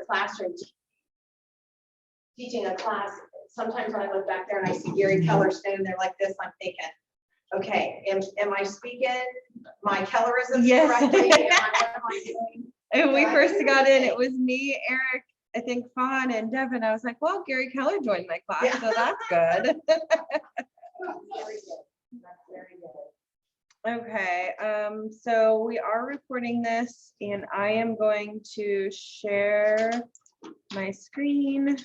classroom teaching a class, sometimes when I look back there and I see Gary Keller standing there like this, I'm thinking, okay, am I speaking my Kellerisms correctly? What am I doing? And we first got in, it was me, Eric, I think Fawn and Devin. I was like, well, Gary Keller joined my class, so that's good. Very good. That's very good. Okay, so we are recording this and I am going to share my screen.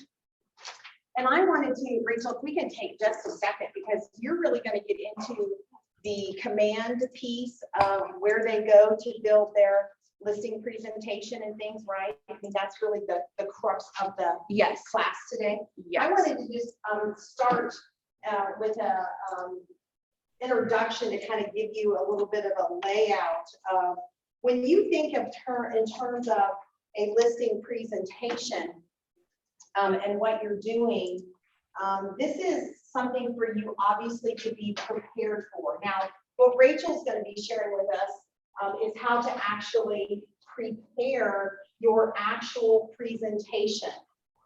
And I wanted to, Rachel, if we can take just a second, because you're really going to get into the command piece of where they go to build their listing presentation and things, right? I think that's really the crux of the class today. I wanted to just start with a introduction to kind of give you a little bit of a layout of when you think of in terms of a listing presentation and what you're doing. This is something for you obviously to be prepared for. Now, what Rachel's going to be sharing with us is how to actually prepare your actual presentation.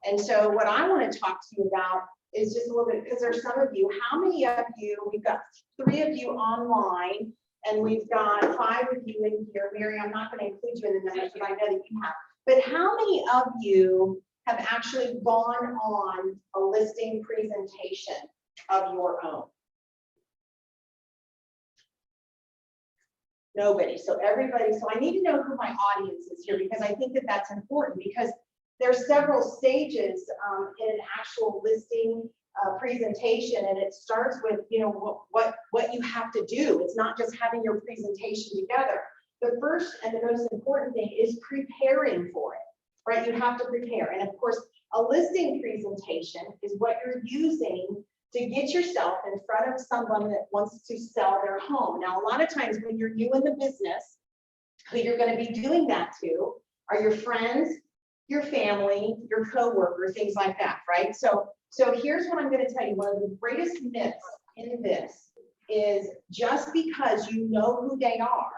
And so what I want to talk to you about is just a little bit, because there's some of you, how many of you, we've got 3 of you online, and we've got 5 of you in here. Mary, I'm not going to include you in the numbers, but I know that you have. But how many of you have actually gone on a listing presentation of your own? Nobody. So everybody, so I need to know who my audience is here, because I think that that's important, because there's several stages in an actual listing presentation, and it starts with, you know, what you have to do. It's not just having your presentation together. The first and the most important thing is preparing for it, right? You have to prepare. And of course, a listing presentation is what you're using to get yourself in front of someone that wants to sell their home. Now, a lot of times when you're new in the business, who you're going to be doing that to are your friends, your family, your coworkers, things like that, right? So here's what I'm going to tell you. One of the greatest myths in this is just because you know who they are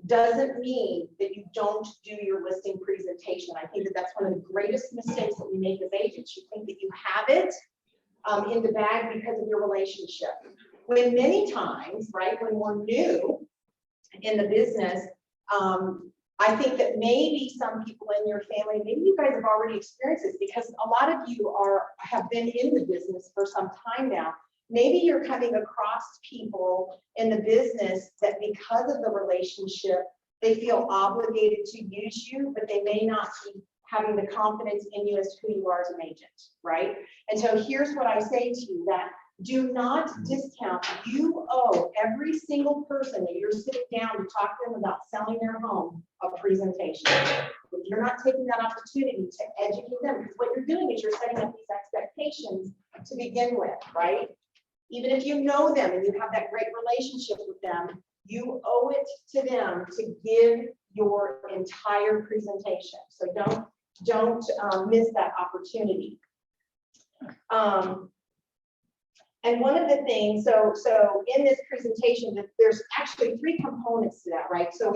doesn't mean that you don't do your listing presentation. I think that that's one of the greatest mistakes that we make as agents. You think that you have it in the bag because of your relationship. When many times, right, when we're new in the business, I think that maybe some people in your family, maybe you guys have already experienced this, because a lot of you have been in the business for some time now. Maybe you're coming across people in the business that because of the relationship, they feel obligated to use you, but they may not be having the confidence in you as who you are as an agent, right? And so here's what I say to you, that do not discount. You owe every single person that you're sitting down to talk to them about selling their home a presentation. If you're not taking that opportunity to educate them, because what you're doing is you're setting up these expectations to begin with, right? Even if you know them and you have that great relationship with them, you owe it to them to give your entire presentation. So don't miss that opportunity. And one of the things, so in this presentation, there's actually 3 components to that, right? So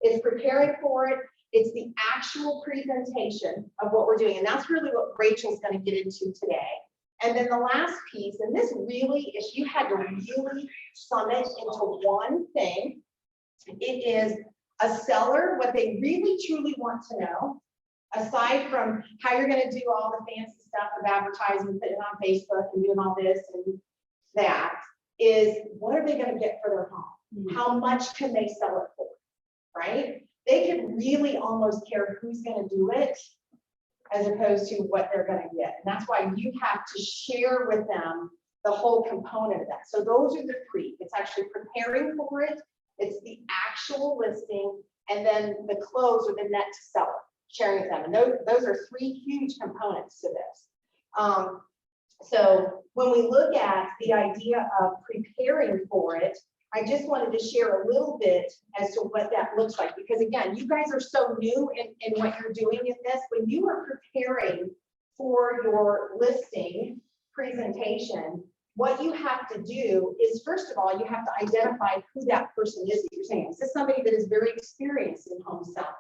it's preparing for it, it's the actual presentation of what we're doing, and that's really what Rachel's going to get into today. And then the last piece, and this really is, you had to really sum it into one thing. It is a seller, what they really truly want to know, aside from how you're going to do all the fancy stuff of advertising, putting it on Facebook and doing all this and that, is what are they going to get for their home? How much can they sell it for, right? They could really almost care who's going to do it as opposed to what they're going to get. And that's why you have to share with them the whole component of that. So those are the 3. It's actually preparing for it, it's the actual listing, and then the close or the net to sell it, sharing with them. And those are 3 huge components to this. So when we look at the idea of preparing for it, I just wanted to share a little bit as to what that looks like, because again, you guys are so new in what you're doing in this. When you are preparing for your listing presentation, what you have to do is, first of all, you have to identify who that person is that you're saying. Is this somebody that is very experienced in home selling?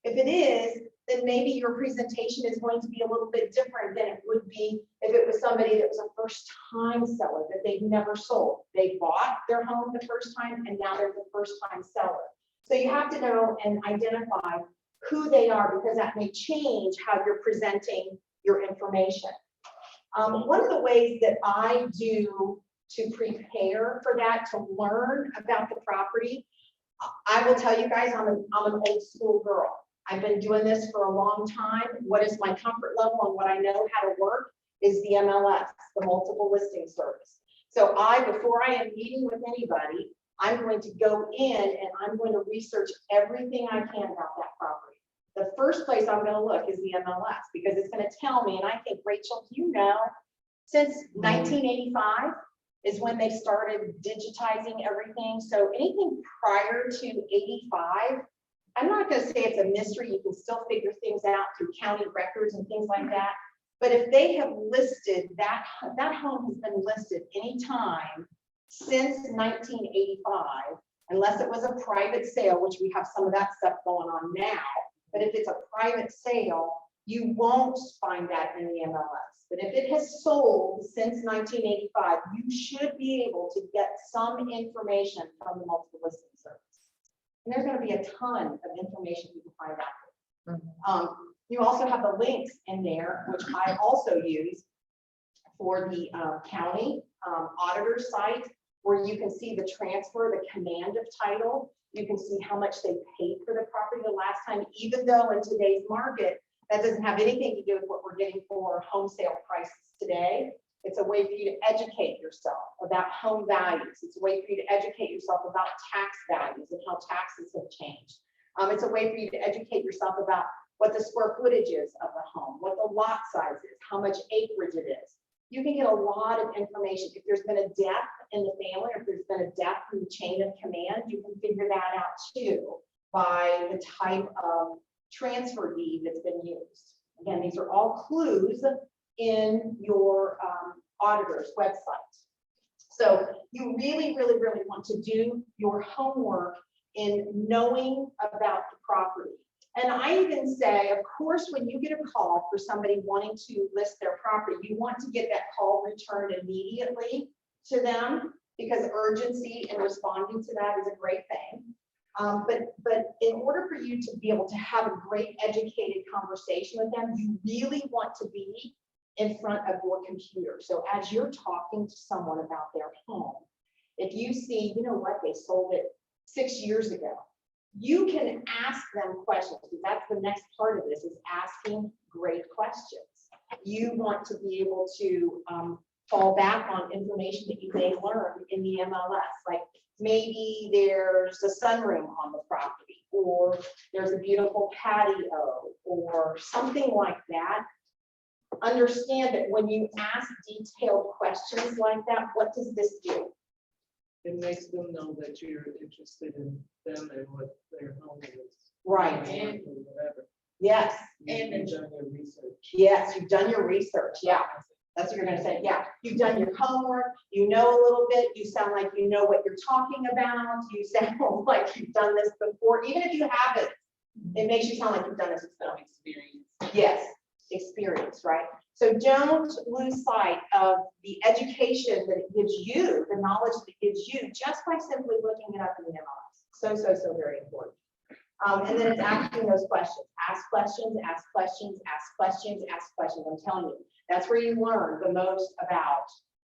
If it is, then maybe your presentation is going to be a little bit different than it would be if it was somebody that was a first-time seller that they've never sold. They bought their home the first time and now they're the first-time seller. So you have to know and identify who they are, because that may change how you're presenting your information. One of the ways that I do to prepare for that, to learn about the property, I will tell you guys, I'm an old school girl. I've been doing this for a long time. What is my comfort level and what I know how to work is the MLS, the multiple listing service. So before I am meeting with anybody, I'm going to go in and I'm going to research everything I can about that property. The first place I'm going to look is the MLS, because it's going to tell me, and I think, Rachel, you know, since 1985 is when they started digitizing everything. So anything prior to 85, I'm not going to say it's a mystery. You can still figure things out through county records and things like that. But if they have listed that home has been listed anytime since 1985, unless it was a private sale, which we have some of that stuff going on now. But if it's a private sale, you won't find that in the MLS. But if it has sold since 1985, you should be able to get some information from the multiple listing service. And there's going to be a ton of information you can find out there. You also have the links in there, which I also use for the county auditor site, where you can see the transfer, the command of title. You can see how much they paid for the property the last time, even though in today's market, that doesn't have anything to do with what we're getting for home sale prices today. It's a way for you to educate yourself about home values. It's a way for you to educate yourself about tax values and how taxes have changed. It's a way for you to educate yourself about what the square footage is of the home, what the lot size is, how much acreage it is. You can get a lot of information. If there's been a death in the family, or if there's been a death in the chain of command, you can figure that out too by the type of transfer deed that's been used. Again, these are all clues in your auditor's website. So you really, really, really want to do your homework in knowing about the property. And I even say, of course, when you get a call for somebody wanting to list their property, you want to get that call returned immediately to them, because urgency in responding to that is a great thing. But in order for you to be able to have a great educated conversation with them, you really want to be in front of your computer. So as you're talking to someone about their home, if you see, you know what, they sold it 6 years ago, you can ask them questions, because that's the next part of this, is asking great questions. You want to be able to fall back on information that you may learn in the MLS, like maybe there's a sunroom on the property, or there's a beautiful patio, or something like that. Understand that when you ask detailed questions like that, what does this do? It makes them know that you're interested in them and what their home is. Right. And whatever. Yes. And you've done your research. Yes, you've done your research. Yeah. That's what you're going to say. Yeah. You've done your homework. You know a little bit. You sound like you know what you're talking about. You sound like you've done this before. Even if you haven't, it makes you sound like you've done this before. Experience. Yes. Experience, right? So don't lose sight of the education that it gives you, the knowledge that it gives you, just by simply looking it up in the MLS. So very important. And then it's asking those questions. Ask questions, ask questions, ask questions, ask questions. I'm telling you, that's where you learn the most about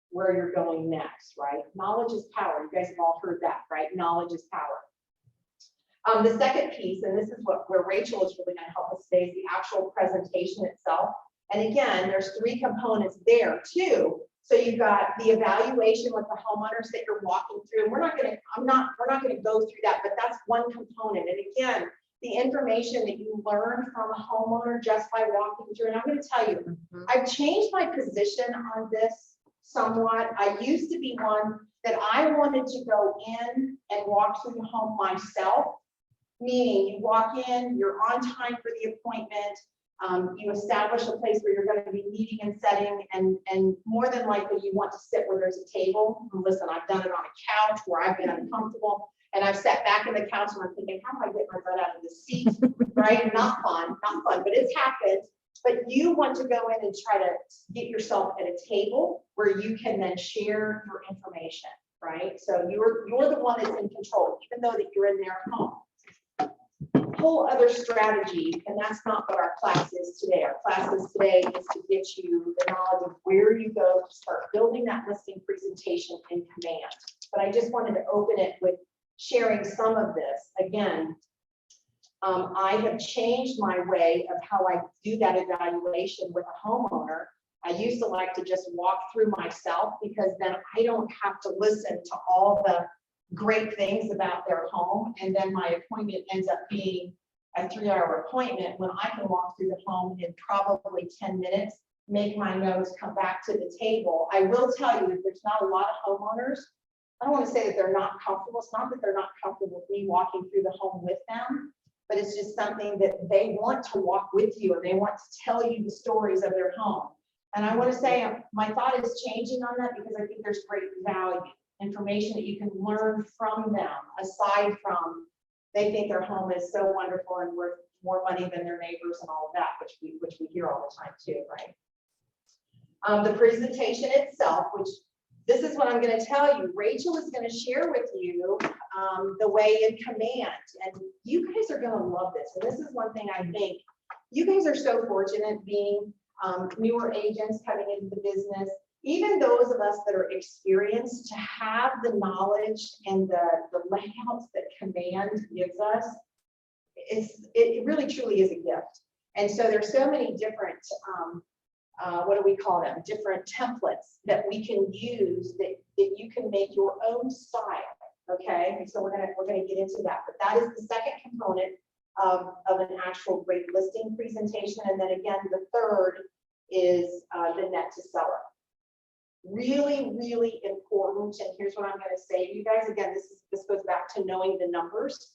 where you're going next, right? Knowledge is power. You guys have all heard that, right? Knowledge is power. The second piece, and this is where Rachel is really going to help us today, is the actual presentation itself. And again, there's 3 components there too. So you've got the evaluation with the homeowners that you're walking through. And we're not going to go through that, but that's one component. And again, the information that you learn from a homeowner just by walking through. And I'm going to tell you, I've changed my position on this somewhat. I used to be one that I wanted to go in and walk through the home myself. Meaning you walk in, you're on time for the appointment, you establish a place where you're going to be meeting and setting, and more than likely you want to sit where there's a table. And listen, I've done it on a couch where I've been uncomfortable, And I've sat back in the couch and I'm thinking, how do I get my butt out of this seat, right? Not fun, but it's happened. But you want to go in and try to get yourself at a table where you can then share your information, right? So you're the one that's in control, even though that you're in their home. Whole other strategy, and that's not what our class is today. Our class is today is to get you the knowledge of where you go to start building that listing presentation in Command. But I just wanted to open it with sharing some of this. Again, I have changed my way of how I do that evaluation with a homeowner. I used to like to just walk through myself because then I don't have to listen to all the great things about their home. And then my appointment ends up being a 3-hour appointment when I can walk through the home in probably 10 minutes, make my notes, come back to the table. I will tell you that there's not a lot of homeowners. I don't want to say that they're not comfortable. It's not that they're not comfortable with me walking through the home with them, but it's just something that they want to walk with you and they want to tell you the stories of their home. And I want to say my thought is changing on that because I think there's great value, information that you can learn from them, aside from they think their home is so wonderful and worth more money than their neighbors and all of that, which we hear all the time too, right? The presentation itself, which this is what I'm going to tell you. Rachel is going to share with you the way in Command, and you guys are going to love this. And this is one thing I think you guys are so fortunate being newer agents coming into the business. Even those of us that are experienced, to have the knowledge and the layouts that Command gives us, it really truly is a gift. And so there's so many different, what do we call them? Different templates that we can use that you can make your own style. Okay, and so we're gonna get into that. But that is the second component of an actual great listing presentation. And then again, the third is the net to seller. Really, really important. And here's what I'm going to say to you guys. Again, this goes back to knowing the numbers.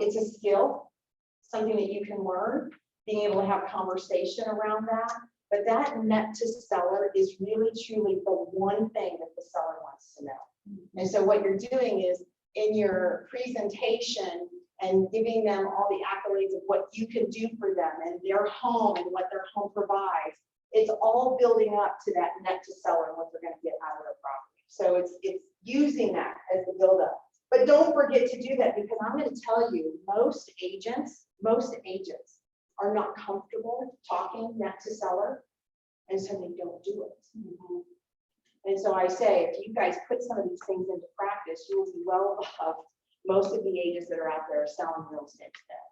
It's a skill, something that you can learn, being able to have conversation around that. But that net to seller is really, truly the one thing that the seller wants to know. And so what you're doing is in your presentation and giving them all the accolades of what you can do for them and their home and what their home provides. It's all building up to that net to seller and what they're going to get out of their property. So it's using that as the build up. But don't forget to do that, because I'm going to tell you, most agents are not comfortable talking net to seller, and so they don't do it. And so I say, if you guys put some of these things into practice, you will be well above most of the agents that are out there selling real estate today.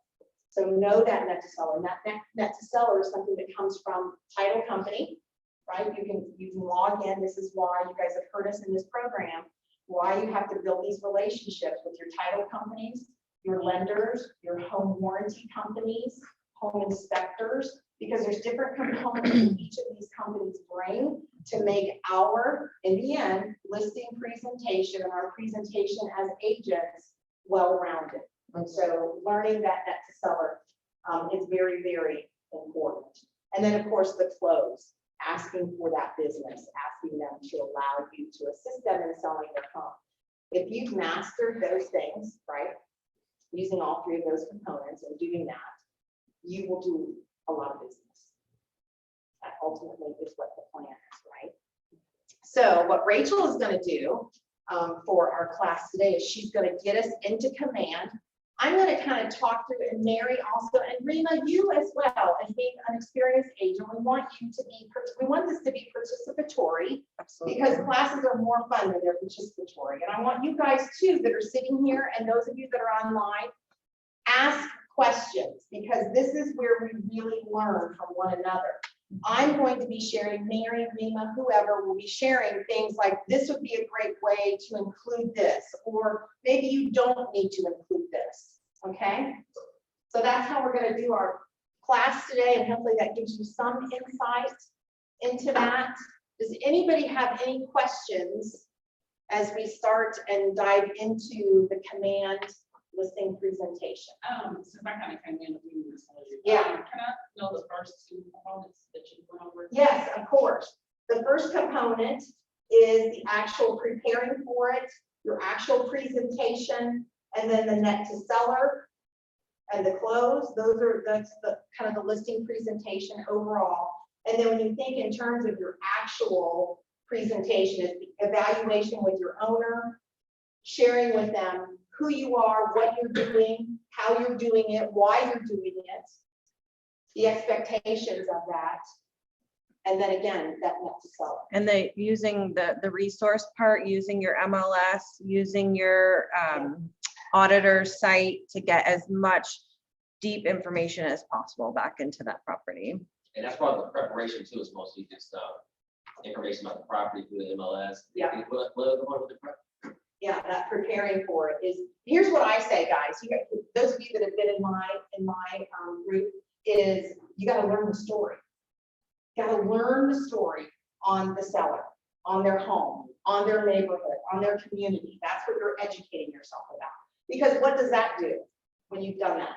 So know that net to seller. And that net to seller is something that comes from title company, right? You can log in. This is why you guys have heard us in this program, why you have to build these relationships with your title companies, your lenders, your home warranty companies, home inspectors, because there's different components that each of these companies bring to make our, in the end, listing presentation and our presentation as agents well-rounded. And so learning that net to seller is very, very important. And then of course the close, asking for that business, asking them to allow you to assist them in selling their home. If you've mastered those things, right, using all three of those components and doing that, you will do a lot of business. That ultimately is what the plan is, right? So what Rachel is going to do for our class today is she's going to get us into Command. I'm going to kind of talk through, and Mary also, and Rima, you as well, as being an experienced agent, we want this to be participatory. Absolutely. Because classes are more fun when they're participatory. And I want you guys too that are sitting here, and those of you that are online, ask questions, because this is where we really learn from one another. I'm going to be sharing, Mary, Rima, whoever will be sharing things like, this would be a great way to include this, or maybe you don't need to include this, okay? So that's how we're going to do our class today, and hopefully that gives you some insight into that. Does anybody have any questions as we start and dive into the Command listing presentation? Since I kind of came in, Yeah. Can I know the first two components that you went over? Yes, of course. The first component is the actual preparing for it, your actual presentation, And then the net to seller and the close, that's the kind of the listing presentation overall. And then when you think in terms of your actual presentation, is the evaluation with your owner, sharing with them who you are, what you're doing, how you're doing it, why you're doing it, the expectations of that. And then again, that net to seller. And they using the resource part, using your MLS, using your auditor's site to get as much deep information as possible back into that property. And that's part of the preparation too, is mostly just information about the property through the MLS. Yeah. What other one with the prep? Yeah, that preparing for it is, here's what I say, guys, you guys, those of you that have been in my group, is you gotta learn the story. You gotta learn the story on the seller, on their home, on their neighborhood, on their community. That's what you're educating yourself about. Because what does that do when you've done that?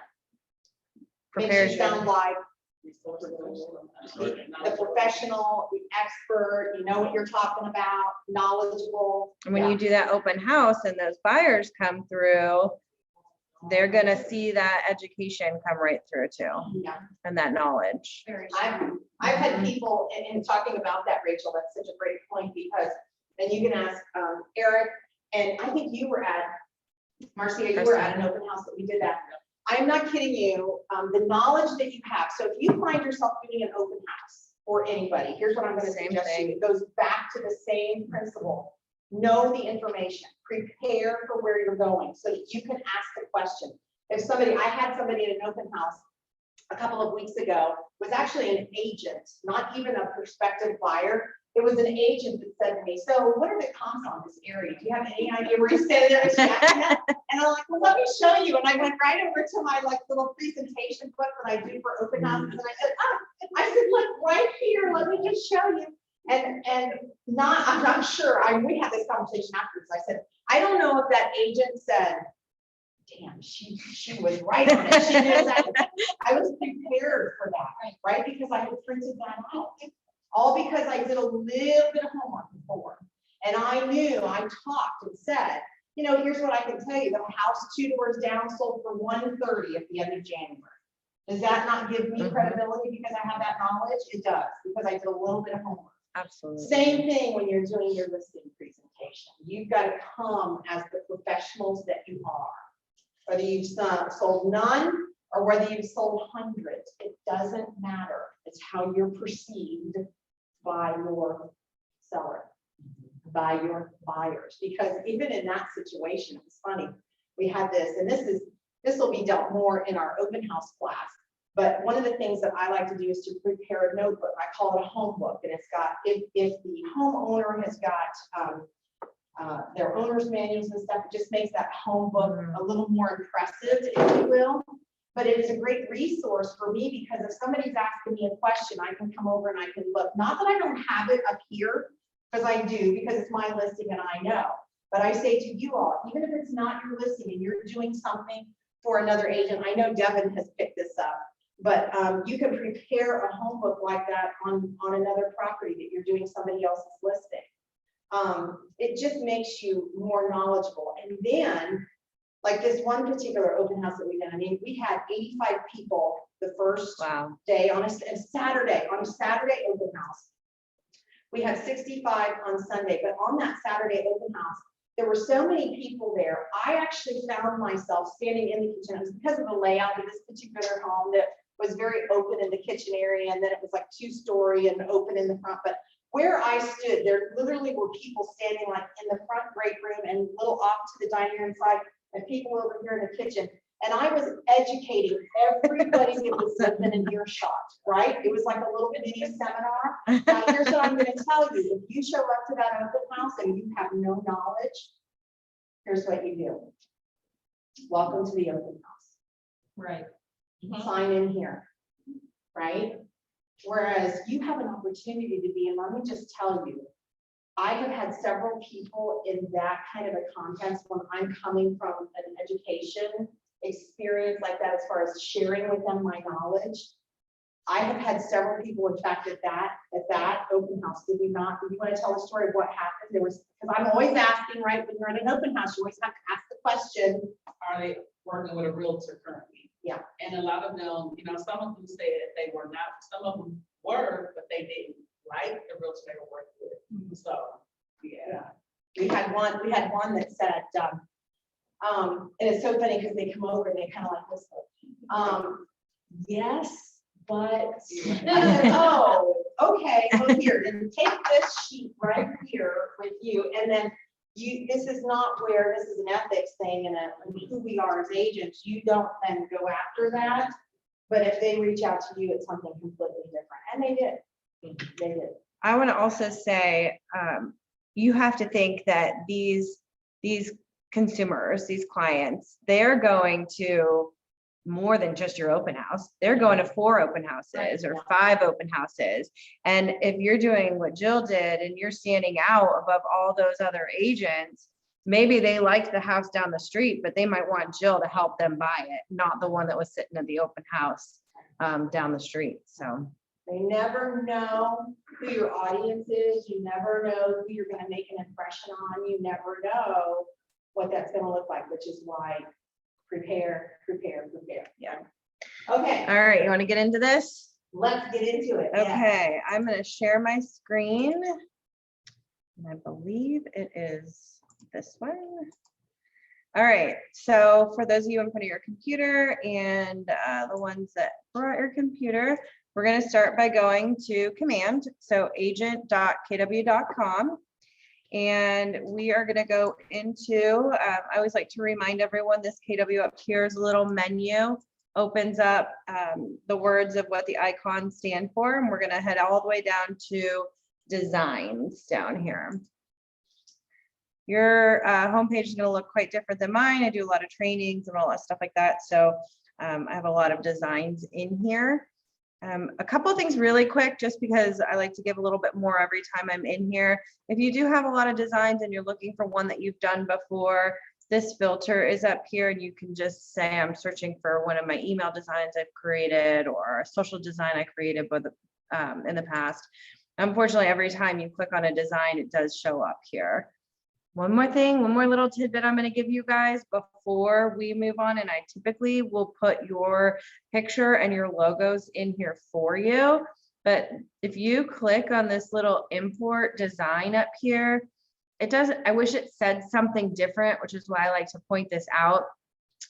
Makes Prepares you you. sound like the professional, the expert, you know what you're talking about, knowledgeable. And when Yeah. you do that open house and those buyers come through, they're gonna see that education come right through too, Yeah. and that knowledge. I've had people, and talking about that, Rachel, that's such a great point, because then you can ask Eric, and I think you were at, Marcia, you were at an open house that we did that. I'm not kidding you, the knowledge that you have, so if you find yourself doing an open house, or anybody, here's what I'm gonna Same suggest to you, thing. it goes back to the same principle. Know the information, prepare for where you're going, so that you can ask the question. If I had somebody at an open house a couple of weeks ago, was actually an agent, not even a prospective buyer. It was an agent that said to me, so what are the comps on this area? Do you have any idea where you're standing there? And I'm like, well, let me show you. And I went right over to my little presentation book that I do for open houses. And I said, look, right here, let me just show you. And I'm not sure. We had this conversation afterwards. I said, I don't know if that agent said, damn, she was right on it. She knew that. I was prepared for that, right? Because I had printed that out. All because I did a little bit of homework before. And I knew, I talked and said, you know, here's what I can tell you. The house 2 doors down sold for $130 at the end of January. Does that not give me credibility because I have that knowledge? It does, because I did a little bit of homework. Absolutely. Same thing when you're doing your listing presentation. You've got to come as the professionals that you are. Whether you've sold none or whether you've sold hundreds, it doesn't matter. It's how you're perceived by your seller, by your buyers. Because even in that situation, it's funny. We had this, and this will be dealt more in our open house class. But one of the things that I like to do is to prepare a notebook. I call it a home book, and it's got, if the homeowner has got their owner's manuals and stuff, it just makes that home book a little more impressive, if you will. But it is a great resource for me, because if somebody's asking me a question, I can come over and I can look. Not that I don't have it up here, because I do, because it's my listing and I know. But I say to you all, even if it's not your listing and you're doing something for another agent, I know Devin has picked this up, but you can prepare a home book like that on another property that you're doing somebody else's listing. It just makes you more knowledgeable. And then, like this one particular open house that we did, I mean, we had 85 people the first day on a Saturday open house. We had 65 on Sunday, but on that Saturday open house, there were so many people there. I actually found myself standing in the kitchen. It was because of the layout of this particular home that was very open in the kitchen area, and then it was like 2-story and open in the front. But where I stood, there literally were people standing like in the front break room and a little off to the dining room side, and people over here in the kitchen. And I was educating everybody that was within an earshot, right? It was like a little mini seminar. Now, here's what I'm going to tell you. If you show up to that open house and you have no knowledge, here's what you do. Welcome to the open house. Right. Sign in here, right? Whereas you have an opportunity to be, and let me just tell you, I have had several people in that kind of a context when I'm coming from an education experience like that, as far as sharing with them my knowledge. I have had several people, in fact, at that open house, did we not, do you want to tell the story of what happened? There was, because I'm always asking, right, when you're at an open house, you always have to ask the question. Are they working with a realtor currently? Yeah. And a lot of them, you know, some of them said they were not, some of them were, but they didn't like the realtor they were working with. So, yeah. We had one that said, and it's so funny because they come over and they kind of like whisper, yes, but, oh, okay, well, here, then take this sheet right here with you, and then this is not where, this is an ethics thing and who we are as agents, you don't then go after that, but if they reach out to you, it's something completely different, and they did. I want to also say, you have to think that these consumers, these clients, they're going to more than just your open house. They're going to 4 open houses or 5 open houses. And if you're doing what Jill did and you're standing out above all those other agents, maybe they liked the house down the street, but they might want Jill to help them buy it, not the one that was sitting at the open house down the street. So They never know who your audience is. You never know who you're going to make an impression on. You never know what that's going to look like, which is why prepare. yeah. Okay, All right, you want to get into this? let's get into it. Yes. Okay, I'm going to share my screen. And I believe it is this one. All right, so for those of you in front of your computer and the ones that brought your computer, we're going to start by going to command, so agent.kw.com. And we are going to go into, I always like to remind everyone, this KW up here is a little menu, opens up the words of what the icons stand for. And we're going to head all the way down to designs down here. Your homepage is going to look quite different than mine. I do a lot of trainings and all that stuff like that. So I have a lot of designs in here. A couple of things really quick, just because I like to give a little bit more every time I'm in here. If you do have a lot of designs and you're looking for one that you've done before, this filter is up here and you can just say, I'm searching for one of my email designs I've created or a social design I created in the past. Unfortunately, every time you click on a design, it does show up here. One more little tidbit I'm going to give you guys before we move on, and I typically will put your picture and your logos in here for you. But if you click on this little import design up here, it doesn't, I wish it said something different, which is why I like to point this out,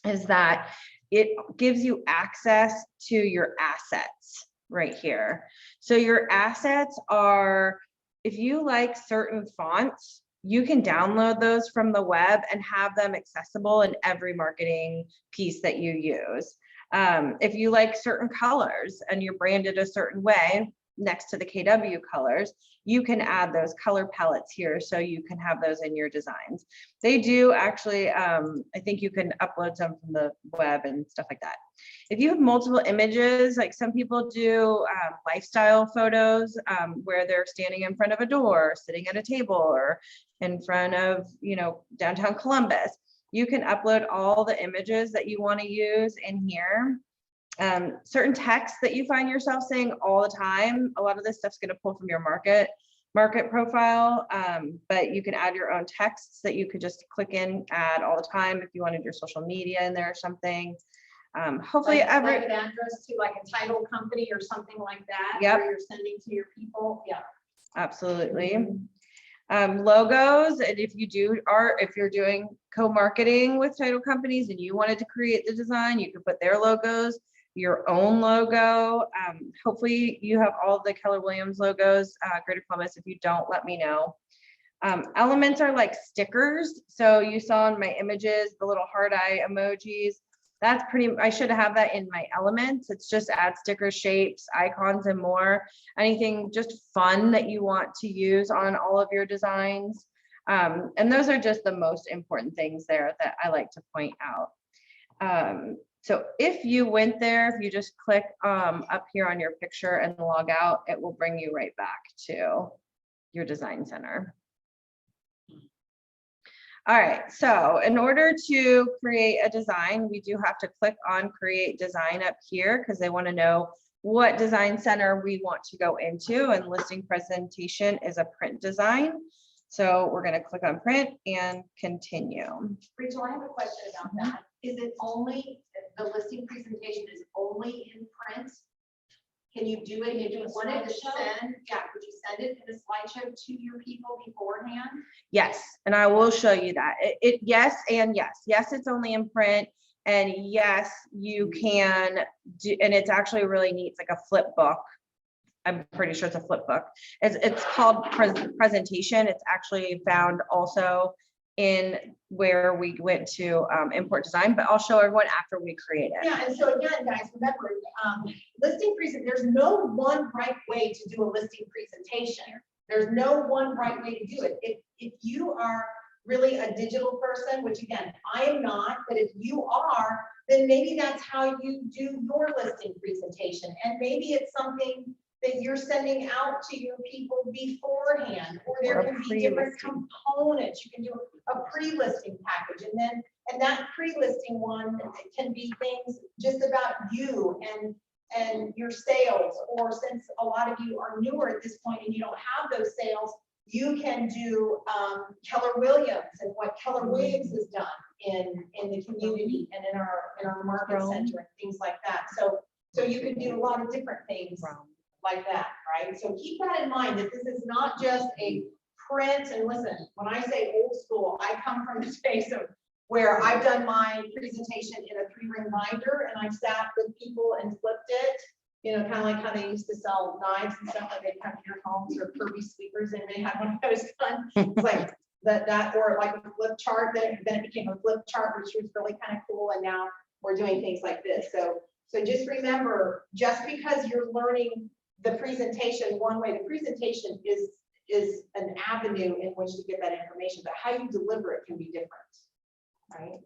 is that it gives you access to your assets right here. So your assets are, if you like certain fonts, you can download those from the web and have them accessible in every marketing piece that you use. If you like certain colors and you're branded a certain way next to the KW colors, you can add those color palettes here so you can have those in your designs. They do actually, I think you can upload some from the web and stuff like that. If you have multiple images, like some people do lifestyle photos where they're standing in front of a door, sitting at a table, or in front of, downtown Columbus, you can upload all the images that you want to use in here. Certain texts that you find yourself saying all the time, a lot of this stuff's going to pull from your market profile, but you can add your own texts that you could just click in, add all the time if you wanted your social media in there or something. Hopefully like every an address to like a title company or something like that. Yep. Where you're sending to your people. Yeah. Absolutely. Logos, and if you're doing co-marketing with title companies and you wanted to create the design, you could put their logos, your own logo. Hopefully you have all the Keller Williams logos, Greater Columbus. If you don't, let me know. Elements are like stickers. So you saw in my images, the little heart eye emojis. That's I should have that in my elements. It's just add stickers, shapes, icons, and more. Anything just fun that you want to use on all of your designs. And those are just the most important things there that I like to point out. So if you went there, if you just click up here on your picture and log out, it will bring you right back to your design center. All right, so in order to create a design, we do have to click on create design up here because they want to know what design center we want to go into, and listing presentation is a print design. So we're going to click on print and continue. Rachel, I have a question about that. Is it only, the listing presentation is only in print? Can you do it if you wanted to send, would you send it in a slideshow to your people beforehand? Yes, and I will show you that. Yes and yes. Yes, it's only in print, and yes, you can do, and it's actually really neat. It's like a flip book. I'm pretty sure it's a flip book. It's called presentation. It's actually found also in where we went to import design, but I'll show everyone after we create it. Yeah, and so again, guys, remember, listing there's no one right way to do a listing presentation. There's no one right way to do it. If you are really a digital person, which again, I am not, but if you are, then maybe that's how you do your listing presentation. And maybe it's something that you're sending out to your people beforehand, or there Or can be different pre-listing. components. You can do a pre-listing package, and that pre-listing one can be things just about you and your sales, or since a lot of you are newer at this point and you don't have those sales, you can do Keller Williams and what Keller Williams has done in the community and in our market center and things like that. So you can do a lot of different things like that, right? So keep that in mind, that this is not just a print. And listen, when I say old school, I come from the space of where I've done my presentation in a 3-ring binder, and I've sat with people and flipped it, you know, kind of like how they used to sell knives and stuff, like they'd come to your homes, or Kirby sweepers, and they had one of those done. It's like that, or like a flip chart, then it became a flip chart, which was really kind of cool. And now we're doing things like this. So just remember, just because you're learning the presentation one way, the presentation is an avenue in which to get that information, but how you deliver it can be different, right?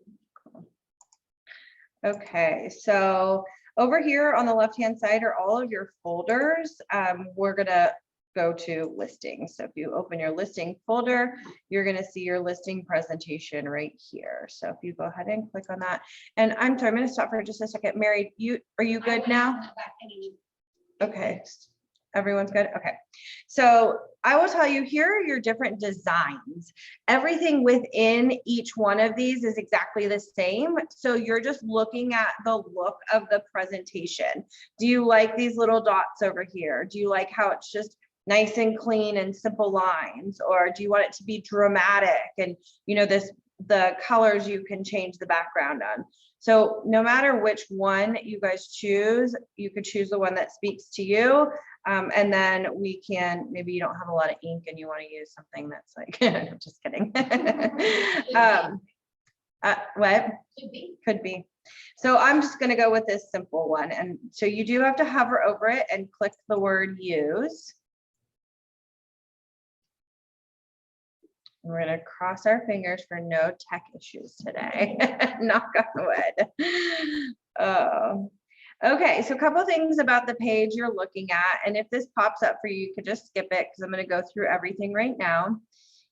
Okay, so over here on the left-hand side are all of your folders. We're gonna go to listings. So if you open your listing folder, you're gonna see your listing presentation right here. So if you go ahead and click on that, and I'm sorry, I'm gonna stop for just a second. Mary, are you good now? Okay, everyone's good. Okay, so I will tell you, here are your different designs. Everything within each one of these is exactly the same. So you're just looking at the look of the presentation. Do you like these little dots over here? Do you like how it's just nice and clean and simple lines? Or do you want it to be dramatic and, you know, the colors you can change the background on? So no matter which one you guys choose, you could choose the one that speaks to you. And then we can, maybe you don't have a lot of ink and you want to use something that's like, I'm just kidding. What? Could be. So I'm just going to go with this simple one. And so you do have to hover over it and click the word use. We're going to cross our fingers for no tech issues today. Knock on wood. Oh. Okay, so a couple of things about the page you're looking at, and if this pops up for you, you could just skip it because I'm going to go through everything right now.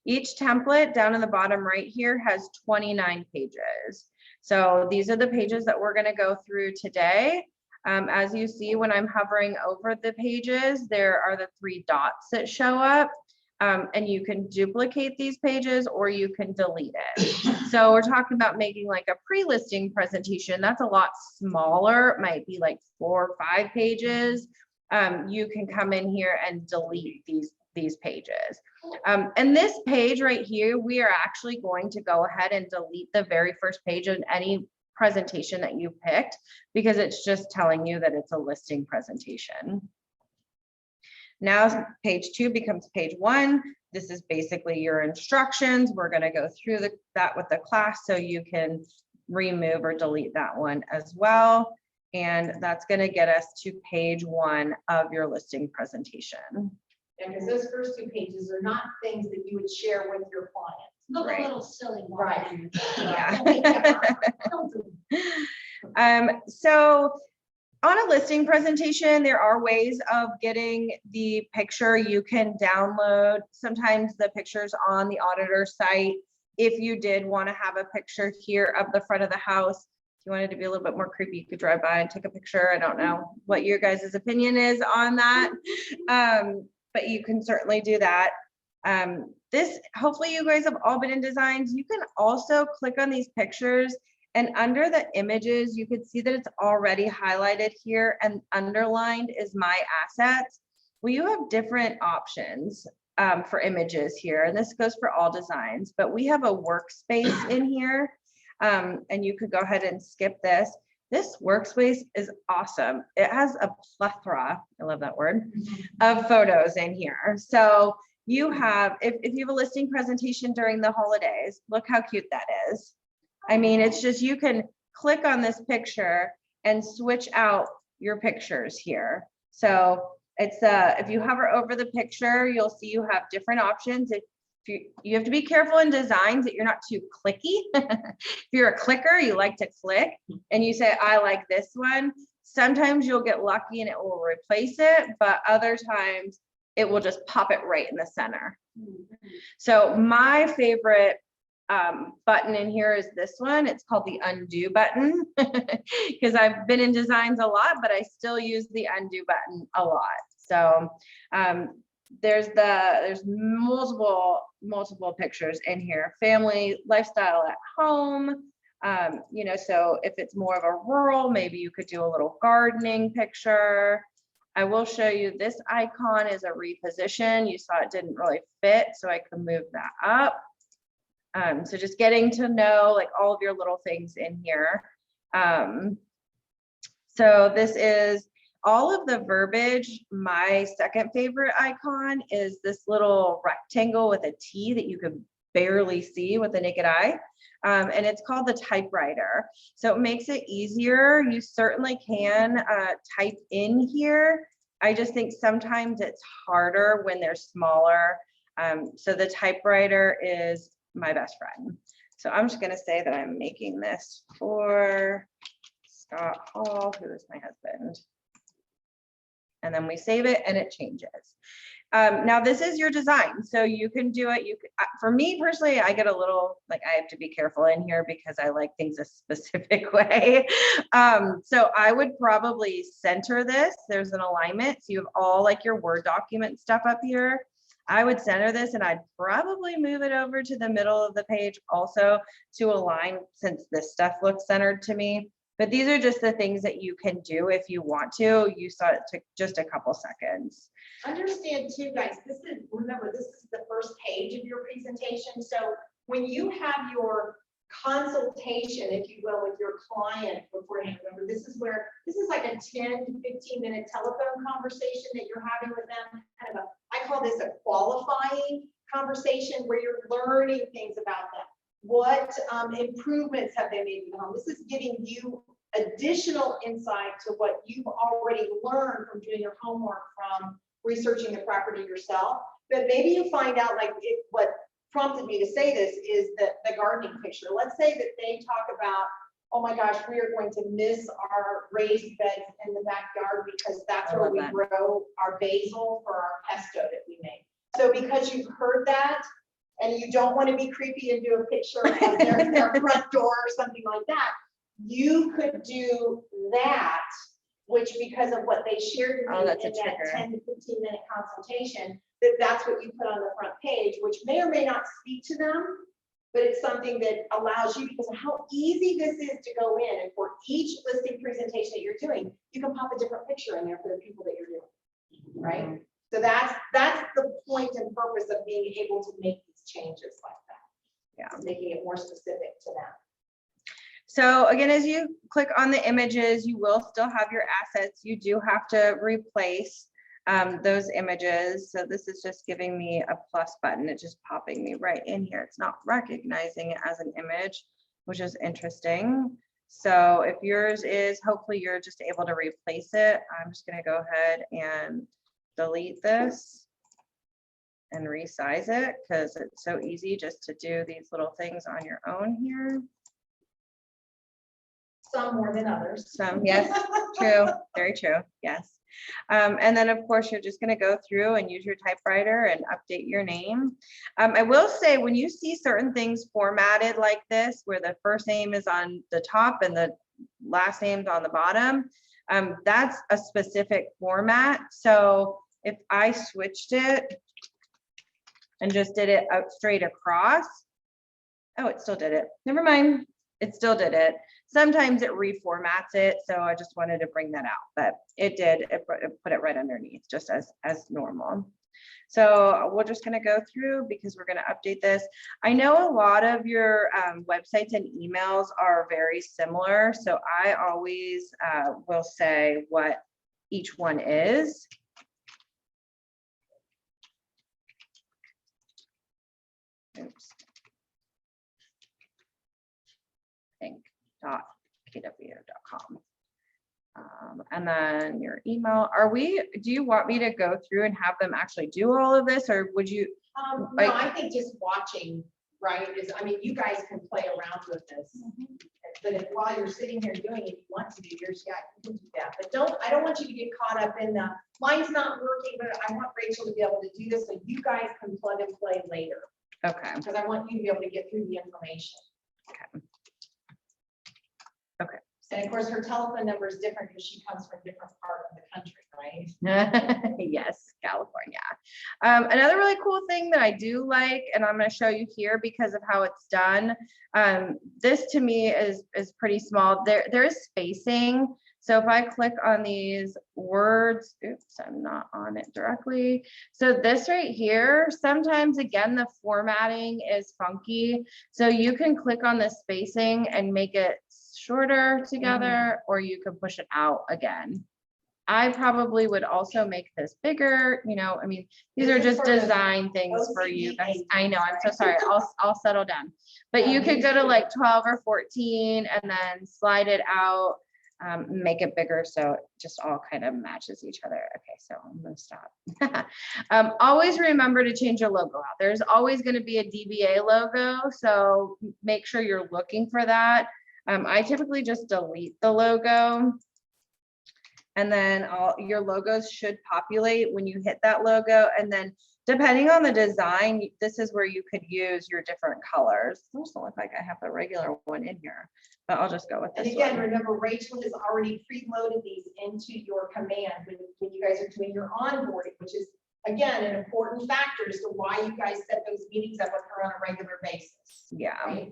Each template down in the bottom right here has 29 pages. So these are the pages that we're going to go through today. As you see, when I'm hovering over the pages, there are the 3 dots that show up. And you can duplicate these pages or you can delete it. So we're talking about making like a pre-listing presentation. That's a lot smaller. It might be like 4 or 5 pages. You can come in here and delete these pages. And this page right here, we are actually going to go ahead and delete the very first page of any presentation that you picked, because it's just telling you that it's a listing presentation. Now page 2 becomes page 1. This is basically your instructions. We're going to go through that with the class so you can remove or delete that one as well. And that's going to get us to page 1 of your listing presentation. Yeah, because those first 2 pages are not things that you would share with your clients. Look Right. a little silly. Right. Yeah. So on a listing presentation, there are ways of getting the picture. You can download sometimes the pictures on the auditor site. If you did want to have a picture here of the front of the house, you wanted to be a little bit more creepy, you could drive by and take a picture. I don't know what your guys' opinion is on that. But you can certainly do that. This, hopefully you guys have all been in designs. You can also click on these pictures, and under the images, you could see that it's already highlighted here and underlined is my assets. Well, you have different options for images here, and this goes for all designs, but we have a workspace in here. And you could go ahead and skip this. This workspace is awesome. It has a plethora, I love that word, of photos in here. So you have, if you have a listing presentation during the holidays, look how cute that is. I mean, it's just, you can click on this picture and switch out your pictures here. So it's if you hover over the picture, you'll see you have different options. If you have to be careful in designs that you're not too clicky. If you're a clicker, you like to click and you say, I like this one. Sometimes you'll get lucky and it will replace it, but other times it will just pop it right in the center. So my favorite button in here is this one. It's called the undo button because I've been in designs a lot, but I still use the undo button a lot. So there's multiple pictures in here. Family lifestyle at home. You know, so if it's more of a rural, maybe you could do a little gardening picture. I will show you this icon is a reposition. You saw it didn't really fit, so I can move that up. So just getting to know like all of your little things in here. So this is all of the verbiage. My second favorite icon is this little rectangle with a T that you could barely see with the naked eye. And it's called the typewriter. So it makes it easier. You certainly can type in here. I just think sometimes it's harder when they're smaller. So the typewriter is my best friend. So I'm just gonna say that I'm making this for Scott Hall, who is my husband. And then we save it and it changes. Now this is your design, so you can do it. You can, for me personally, I get a little like I have to be careful in here because I like things a specific way. So I would probably center this. There's an alignment, so you have all like your Word document stuff up here. I would center this and I'd probably move it over to the middle of the page also to align, since this stuff looks centered to me. But these are just the things that you can do if you want to. You saw it took just a couple seconds. Understand too, guys, remember, this is the first page of your presentation. So when you have your consultation, if you will, with your client beforehand, remember, this is like a 10 to 15 minute telephone conversation that you're having with them. Kind of I call this a qualifying conversation where you're learning things about them. What improvements have they made to the home? This is giving you additional insight to what you've already learned from doing your homework, from researching the property yourself. But maybe you find out, like what prompted me to say this is the gardening picture. Let's say that they talk about, oh my gosh, we are going to miss our raised beds in the backyard because that's where we grow our basil for our pesto that we make. So because you've heard that, and you don't want to be creepy and do a picture of their front door or something like that, you could do that, which because of what they shared with you in that 10 to 15 minute consultation, that's what you put on the front page, which may or may not speak to them, but it's something that allows you, because of how easy this is to go in, and for each listing presentation that you're doing, you can pop a different picture in there for the people that you're doing, right? So that's the point and purpose of being able to make these changes like that. Yeah, making it more specific to them. So again, as you click on the images, you will still have your assets. You do have to replace those images. So this is just giving me a plus button. It's just popping me right in here. It's not recognizing it as an image, which is interesting. So if yours is, hopefully you're just able to replace it. I'm just going to go ahead and delete this and resize it because it's so easy just to do these little things on your own here. Some more than others. Some, yes, true, very true, yes. And then of course, you're just gonna go through and use your typewriter and update your name. I will say, when you see certain things formatted like this, where the first name is on the top and the last names on the bottom. That's a specific format. So if I switched it and just did it out straight across, oh, it still did it. Never mind. It still did it. Sometimes it reformats it. So I just wanted to bring that out, but it did. It put it right underneath just as normal. So we're just going to go through because we're going to update this. I know a lot of your websites and emails are very similar. So I always will say what each one is. Oops. think.kw.com. And then your email. Do you want me to go through and have them actually do all of this, or would you? No, I think just watching, right, I mean, you guys can play around with this. But if while you're sitting here doing it, you want to do yours, yeah, you can do that. But I don't want you to get caught up in mine's not working, but I want Rachel to be able to do this so you guys can plug and play later. Okay. Because I want you to be able to get through the information. Okay. And of course, her telephone number is different because she comes from a different part of the country, right? Yes, California. Another really cool thing that I do like, and I'm going to show you here because of how it's done. This to me is pretty small. There is spacing. So if I click on these words, oops, I'm not on it directly. So this right here, sometimes again, the formatting is funky. So you can click on the spacing and make it shorter together, or you can push it out again. I probably would also make this bigger, I mean, these are just design things for you guys. I know, I'm so sorry. I'll settle down. But you could go to like 12 or 14 and then slide it out, make it bigger so it just all kind of matches each other. Okay, so I'm going to stop. Always remember to change your logo out. There's always going to be a DBA logo, so make sure you're looking for that. I typically just delete the logo, and then your logos should populate when you hit that logo. And then depending on the design, this is where you could use your different colors. It doesn't look like I have the regular one in here, but I'll just go with this And again, one. remember, Rachel has already preloaded these into your command when you guys are doing your onboarding, which is, again, an important factor as to why you guys set those meetings up with her on a regular basis. Yeah. Right?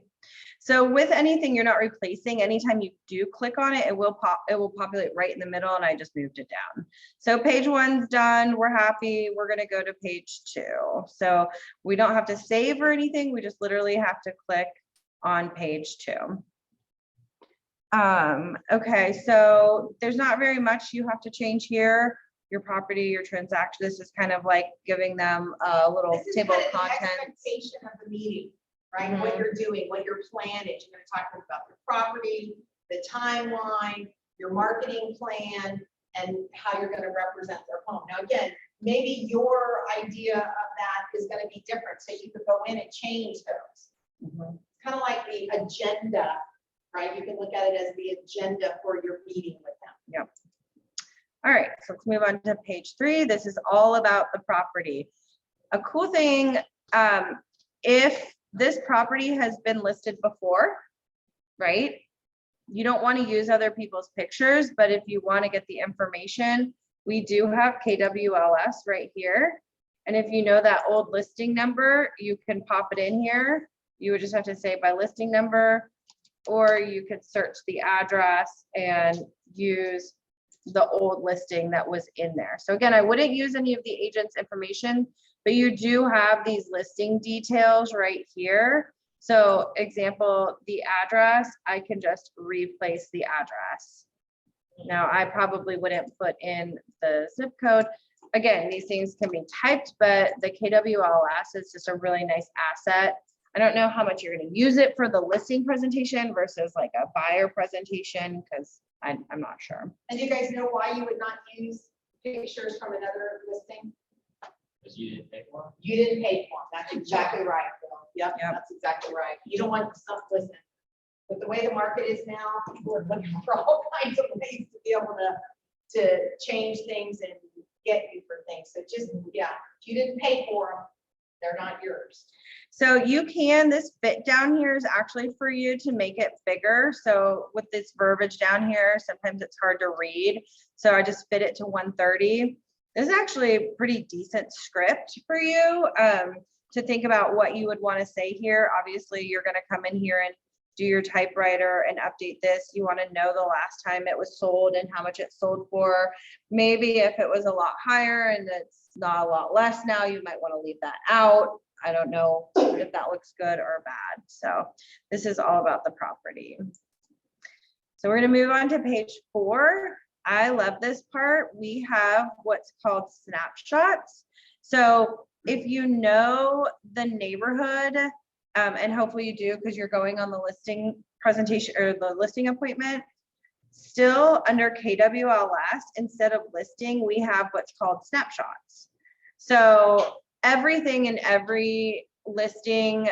So with anything you're not replacing, anytime you do click on it, it will populate right in the middle, and I just moved it down. So page 1's done. We're happy. We're going to go to page 2. So we don't have to save or anything. We just literally have to click on page 2. Okay, so there's not very much you have to change here. Your property, your transaction. This is kind of like giving them a little This is table kind of of the contents. expectation of the meeting, right? What you're doing, what your plan is. You're going to talk about the property, the timeline, your marketing plan, and how you're going to represent their home. Now, again, maybe your idea of that is going to be different, so you could go in and change those. Kind of like the agenda, right? You can look at it as the agenda for your meeting with them. Yep. All right, so let's move on to page 3. This is all about the property. A cool thing, if this property has been listed before, right? You don't want to use other people's pictures, but if you want to get the information, we do have KWLS right here. And if you know that old listing number, you can pop it in here. You would just have to say by listing number, or you could search the address and use the old listing that was in there. So again, I wouldn't use any of the agent's information, but you do have these listing details right here. So example, the address, I can just replace the address. Now I probably wouldn't put in the zip code. Again, these things can be typed, but the KWLS is just a really nice asset. I don't know how much you're going to use it for the listing presentation versus like a buyer presentation, because I'm not sure. And do you guys know why you would not use pictures from another listing? Because you didn't pay for You didn't pay for them. That's exactly right, Bill. Yep, Yep. that's exactly right. You don't want stuff, listen. But the way the market is now, people are looking for all kinds of ways to be able to change things and get you for things. So just, yeah, if you didn't pay for them, they're not yours. So you can, this fit down here is actually for you to make it bigger. So with this verbiage down here, sometimes it's hard to read. So I just fit it to 130. This is actually a pretty decent script for you to think about what you would want to say here. Obviously, you're going to come in here and do your typewriter and update this. You want to know the last time it was sold and how much it sold for. Maybe if it was a lot higher and it's not a lot less now, you might want to leave that out. I don't know if that looks good or bad. So this is all about the property. So we're going to move on to page 4. I love this part. We have what's called snapshots. So if you know the neighborhood, and hopefully you do because you're going on the listing presentation or the listing appointment, still under KWLS, instead of listing, we have what's called snapshots. So everything in every listing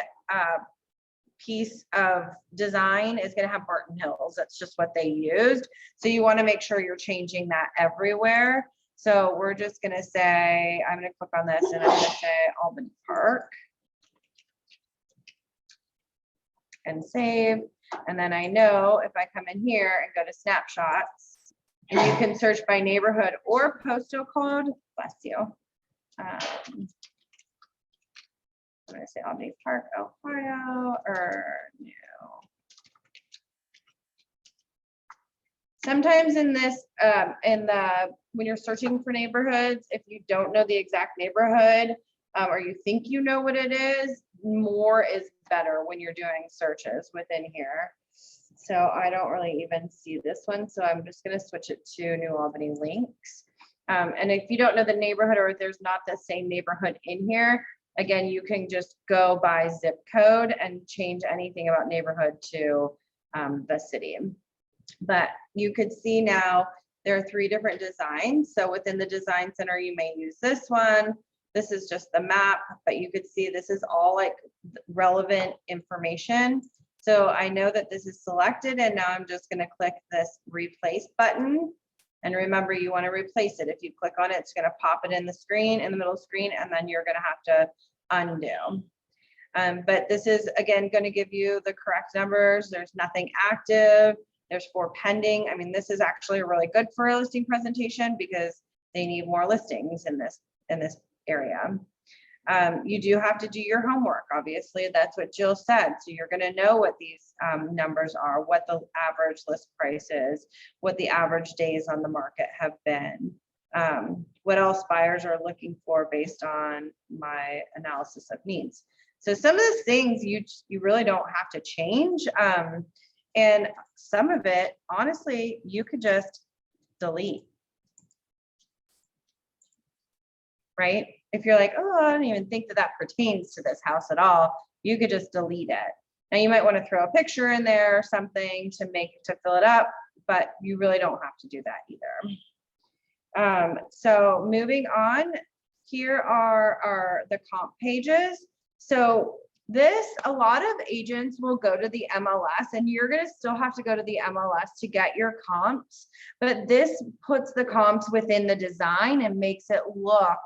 piece of design is going to have Barton Hills. That's just what they used. So you want to make sure you're changing that everywhere. So we're just going to say, I'm going to click on this and I'm going to say Albany Park and save. And then I know if I come in here and go to snapshots, and you can search by neighborhood or postal code, bless you. I'm going to say Albany Park, Ohio, or new. Sometimes in this, when you're searching for neighborhoods, if you don't know the exact neighborhood, or you think you know what it is, more is better when you're doing searches within here. So I don't really even see this one, so I'm just going to switch it to New Albany links. And if you don't know the neighborhood or if there's not the same neighborhood in here, again, you can just go by zip code and change anything about neighborhood to the city. But you could see now there are 3 different designs. So within the design center, you may use this one. This is just the map, but you could see this is all like relevant information. So I know that this is selected and now I'm just going to click this replace button. And remember, you want to replace it. If you click on it, it's going to pop it in the screen, in the middle screen, and then you're going to have to undo. But this is, again, going to give you the correct numbers. There's nothing active. There's 4 pending. I mean, this is actually really good for a listing presentation because they need more listings in this area. You do have to do your homework. Obviously, that's what Jill said. So you're going to know what these numbers are, what the average list price is, what the average days on the market have been, what else buyers are looking for based on my analysis of needs. So some of those things you really don't have to change. And some of it, honestly, you could just delete. Right? If you're like, oh, I don't even think that pertains to this house at all, you could just delete it. Now you might want to throw a picture in there or something to fill it up, but you really don't have to do that either. So moving on, here are the comp pages. So this, a lot of agents will go to the MLS and you're going to still have to go to the MLS to get your comps, but this puts the comps within the design and makes it look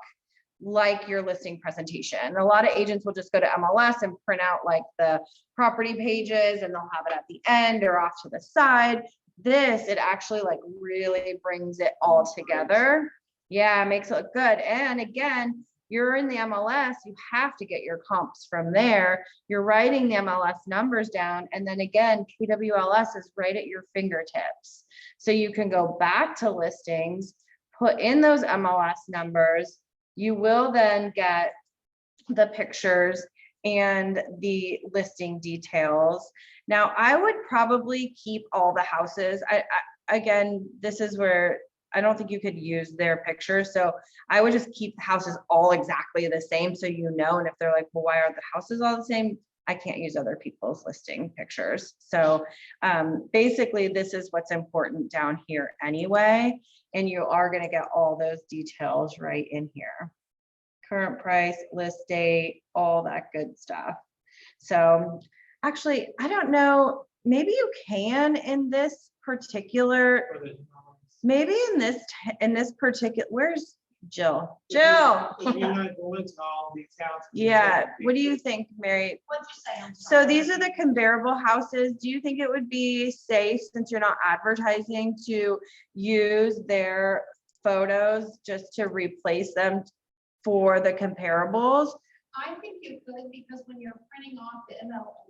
like your listing presentation. A lot of agents will just go to MLS and print out like the property pages and they'll have it at the end or off to the side. This, it actually like really brings it all together. Yeah, it makes it look good. And again, you're in the MLS, you have to get your comps from there. You're writing the MLS numbers down. And then again, KWLS is right at your fingertips. So you can go back to listings, put in those MLS numbers. You will then get the pictures and the listing details. Now, I would probably keep all the houses. Again, this is where I don't think you could use their pictures. So I would just keep the houses all exactly the same. So you know, and if they're like, well, why are the houses all the same? I can't use other people's listing pictures. So basically this is what's important down here anyway. And you are going to get all those details right in here. Current price, list date, all that good stuff. So actually, I don't know, maybe you can in this particular, maybe in this particular, where's Jill. We're Jill. not going to all these houses. Yeah, what do you think, Mary? What'd you say? I'm So sorry. these are the comparable houses. Do you think it would be safe, since you're not advertising, to use their photos just to replace them for the comparables? I think you could, because when you're printing off the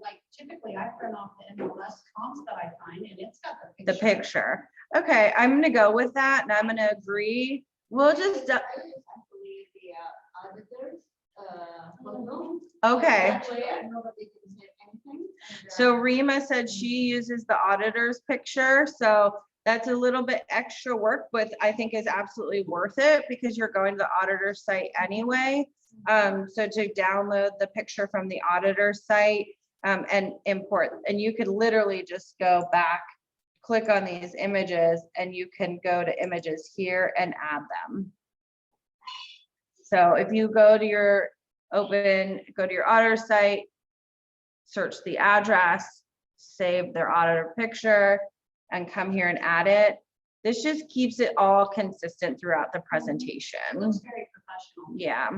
like typically I print off the MLS comps that I find, and it's got the The picture. Okay, I'm gonna go with that, and I'm gonna agree. We'll just, Actually, the auditors, photo. okay. That way, nobody can say anything. And, So Rima said she uses the auditor's picture, so that's a little bit extra work, but I think is absolutely worth it because you're going to the auditor's site anyway. So to download the picture from the auditor's site and import, and you could literally just go back, click on these images, and you can go to images here and add them. So if you go to your go to your auditor site, search the address, save their auditor picture, and come here and add it. This just keeps it all consistent throughout the presentation. looks very professional. Yeah.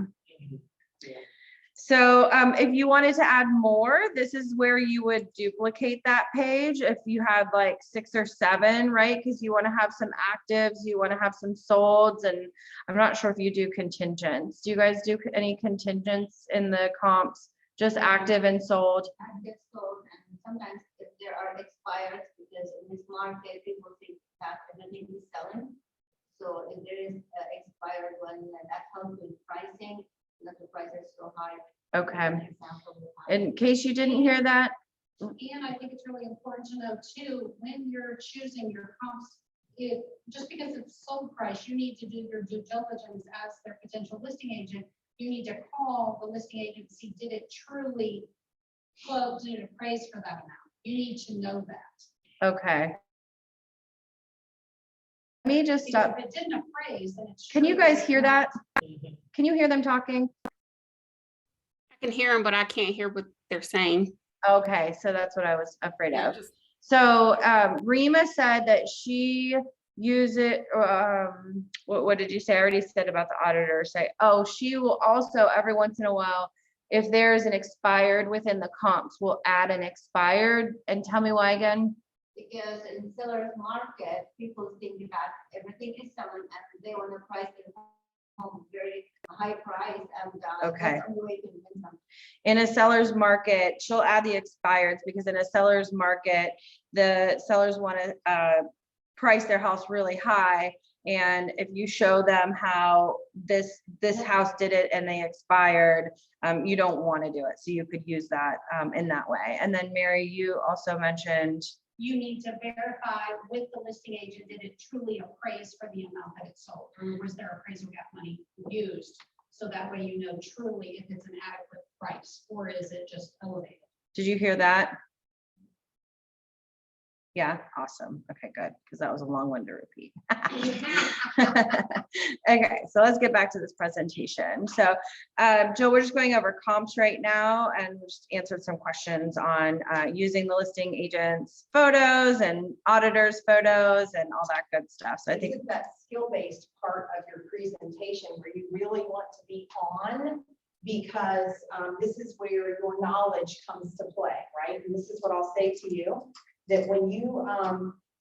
So if you wanted to add more, this is where you would duplicate that page. If you had like 6 or 7, right? Because you want to have some actives, you want to have some solds, and I'm not sure if you do contingents. Do you guys do any contingents in the comps? Just active and sold? and get sold, and sometimes if there are expired, because in this market, people think that everything is selling. So if there is expired one, that helps with pricing, not the price is so high. Okay. For example, we have- In case you didn't hear that, And I think it's really important to know too, when you're choosing your comps, just because it's sold price, you need to do your due diligence as their potential listing agent. You need to call the listing agency, did it truly quote, did it appraise for that amount? You need to know that. okay. Let me just Because stop. if it didn't appraise, then it's. Can you truly guys hear that? Mhm. Can you hear them talking? I can hear them, but I can't hear what they're saying. Okay, so that's what I was afraid Yeah, of. just- So Rima said that she use it, what did you say? I already said about the auditor site. Oh, she will also every once in a while, if there's an expired within the comps, we'll add an expired, and tell me why again? Because in seller's market, people think that everything is selling and they want to price their home very high price, and Okay. that's the only way to win them. In a seller's market, she'll add the expireds, because in a seller's market, the sellers want to price their house really high. And if you show them how this house did it and they expired, you don't want to do it. So you could use that in that way. And then Mary, you also mentioned, You need to verify with the listing agent, did it truly appraise for the amount that it sold? Or was their appraisal gap money used? So that way you know truly if it's an adequate price, or is it just elevated? did you hear that? Yeah, awesome. Okay, good, because that was a long one to repeat. Okay, so let's get back to this presentation. So, Joe, we're just going over comps right now, and we just answered some questions on using the listing agent's photos and auditors' photos and all that good stuff. So I think, This is that skill-based part of your presentation where you really want to be on, because this is where your knowledge comes to play, right? And this is what I'll say to you, that when you,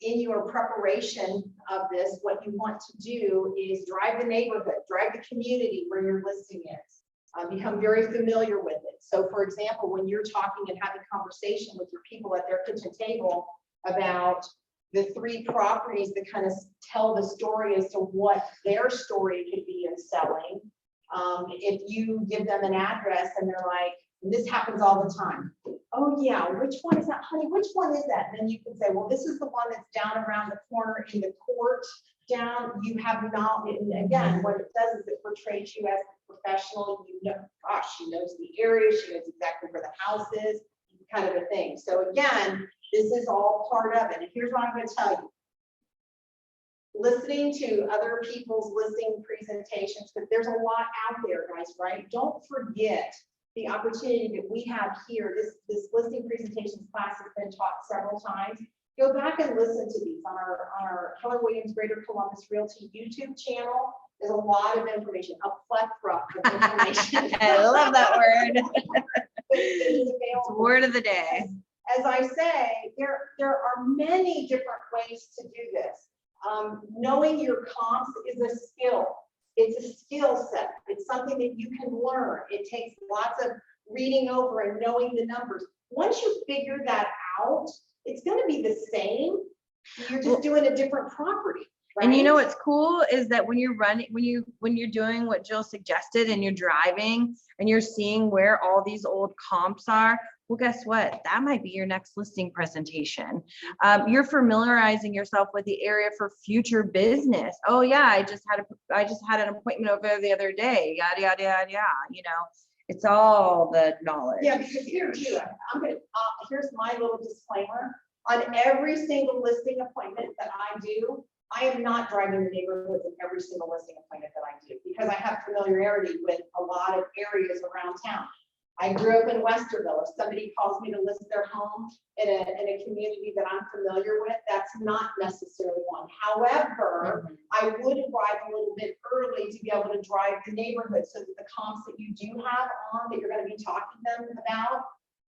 in your preparation of this, what you want to do is drive the neighborhood, drive the community where your listing is, become very familiar with it. So for example, when you're talking and having conversation with your people at their kitchen table about the 3 properties that kind of tell the story as to what their story could be in selling. If you give them an address and they're like, and this happens all the time. Oh yeah, which one is that, honey? Which one is that? And then you can say, well, this is the one that's down around the corner in the court down. You have not, and again, what it does is it portrays you as a professional. You know, gosh, she knows the area, she knows exactly where the house is, kind of a thing. So again, this is all part of it. And here's what I'm going to tell you. Listening to other people's listing presentations, because there's a lot out there, guys, right? Don't forget the opportunity that we have here. This listing presentations class has been taught several times. Go back and listen to these on our Keller Williams Greater Columbus Realty YouTube channel. There's a lot of information, a plethora of information. I love that word. But it is It's available. word of the day. As I say, there are many different ways to do this. Knowing your comps is a skill. It's a skill set. It's something that you can learn. It takes lots of reading over and knowing the numbers. Once you figure that out, it's going to be the same. You're just doing a different property. And you know right? what's cool is that when you're running, when you're doing what Jill suggested and you're driving and you're seeing where all these old comps are, well, guess what? That might be your next listing presentation. You're familiarizing yourself with the area for future business. Oh yeah, I just had an appointment over the other day, yada, yada, yada, yada, you know, it's all the knowledge. Yeah, because here too, here's my little disclaimer. On every single listing appointment that I do, I am not driving the neighborhoods in every single listing appointment that I do because I have familiarity with a lot of areas around town. I grew up in Westerville. If somebody calls me to list their home in a community that I'm familiar with, that's not necessarily one. However, I would arrive a little bit early to be able to drive the neighborhood so that the comps that you do have on that you're going to be talking to them about,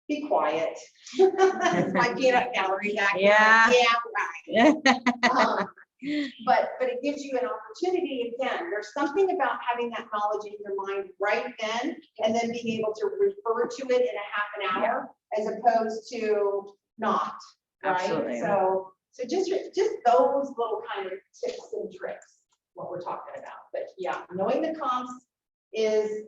be quiet. It's my peanut gallery back there. Yeah. Yeah, right. But it gives you an opportunity. Again, there's something about having that knowledge in your mind right then and then being able to refer to it in a half an hour as opposed to not, right? Absolutely. So just those little kind of tips and tricks, what we're talking about. But yeah, knowing the comps is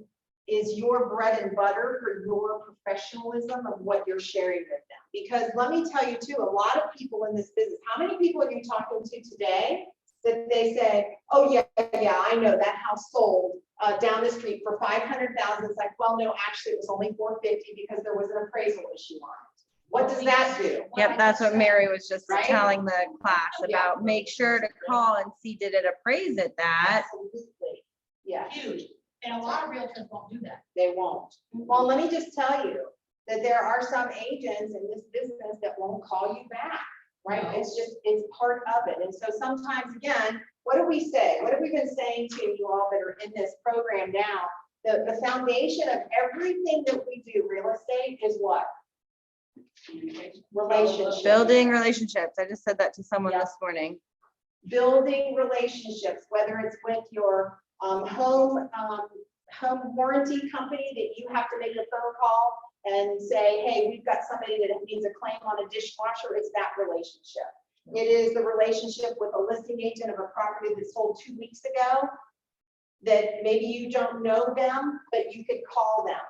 your bread and butter for your professionalism of what you're sharing with them. Because let me tell you too, a lot of people in this business, how many people are you talking to today that they say, oh yeah, I know that house sold down the street for 500,000. It's like, well, no, actually it was only 450 because there was an appraisal issue on it. What does that do? Yep, that's what Mary was just Right? telling the class Yeah. about. Make sure to call and see, did it appraise at that? Absolutely. Yeah. Huge. And a lot of realtors won't do that. They won't. Well, let me just tell you that there are some agents in this business that won't call you back, right? No. It's part of it. And so sometimes, again, what do we say? What have we been saying to you all that are in this program now? The foundation of everything that we do, real estate, is what? Relationships. Building relationships. I just said that to someone Yeah. this morning. Building relationships, whether it's with your home warranty company that you have to make a phone call and say, hey, we've got somebody that needs a claim on a dishwasher. It's that relationship. It is the relationship with a listing agent of a property that sold 2 weeks ago that maybe you don't know them, but you could call them,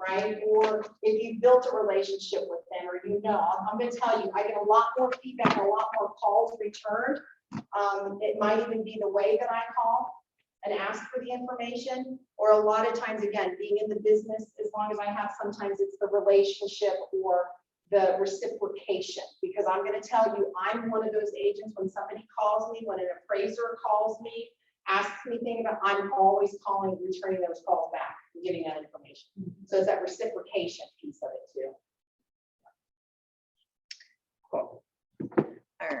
right? Or if you built a relationship with them, or I'm going to tell you, I get a lot more feedback, a lot more calls returned. It might even be the way that I call and ask for the information, or a lot of times, again, being in the business, as long as I have, sometimes it's the relationship or the reciprocation, because I'm going to tell you, I'm one of those agents when somebody calls me, when an appraiser calls me, asks me things about, I'm always calling, returning those calls back, and giving that information. So it's that reciprocation piece of it too. Cool. All right.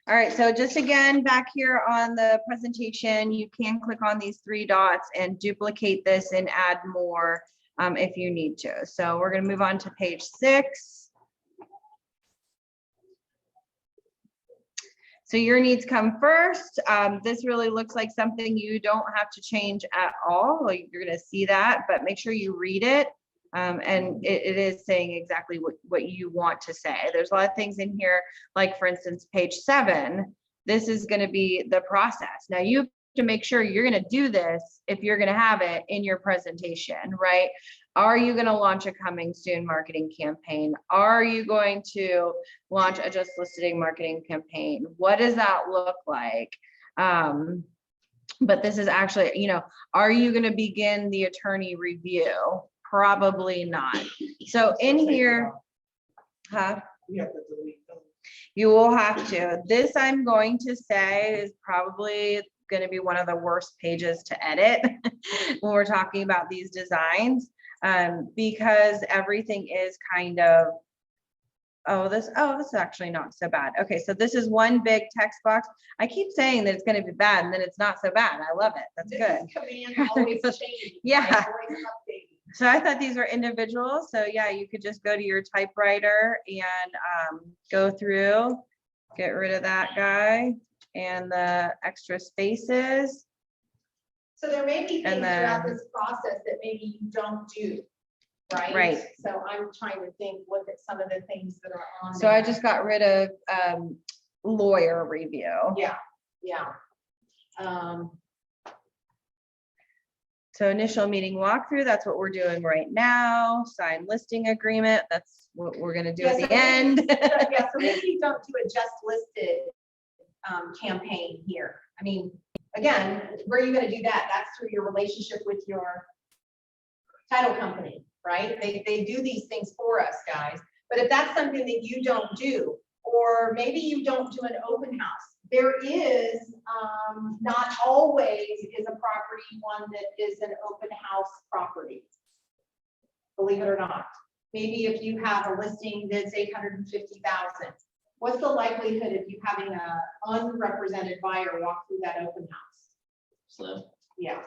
All right, so just again, back here on the presentation, you can click on these 3 dots and duplicate this and add more if you need to. So we're going to move on to page 6. So your needs come first. This really looks like something you don't have to change at all. Like, you're going to see that, but make sure you read it. And it is saying exactly what you want to say. There's a lot of things in here, like for instance, page 7, this is going to be the process. Now you have to make sure you're going to do this if you're going to have it in your presentation, right? Are you going to launch a coming soon marketing campaign? Are you going to launch a just listed marketing campaign? What does that look like? But this is actually, are you going to begin the attorney review? Probably not. So in here, We have to delete them. you will have to. This, I'm going to say, is probably going to be one of the worst pages to edit when we're talking about these designs, because everything is kind of oh, this is actually not so bad. Okay, so this is one big text box. I keep saying that it's gonna be bad and then it's not so bad. I love it. That's This good. is command always changing. Yeah. right? Always updating. So I thought these were individual. So yeah, you could just go to your typewriter and go through, get rid of that guy and the extra spaces. So there may be And things throughout then- this process that maybe you don't do, right? Right. So I'm trying to think, look at some of the things that are on. So I there. just got rid of lawyer review. Yeah, yeah. So initial meeting walkthrough, that's what we're doing right now. Sign listing agreement, that's what we're gonna do Yeah, at so the maybe- end. Yeah, so maybe you don't do a just listed campaign here. I mean, again, where are you gonna do that? That's through your relationship with your title company, right? They do these things for us, guys. But if that's something that you don't do, or maybe you don't do an open house, there is, not always is a property one that is an open house property. Believe it or not. Maybe if you have a listing that's 850,000, what's the likelihood of you having a unrepresented buyer walk through that open house? Slim. Yeah.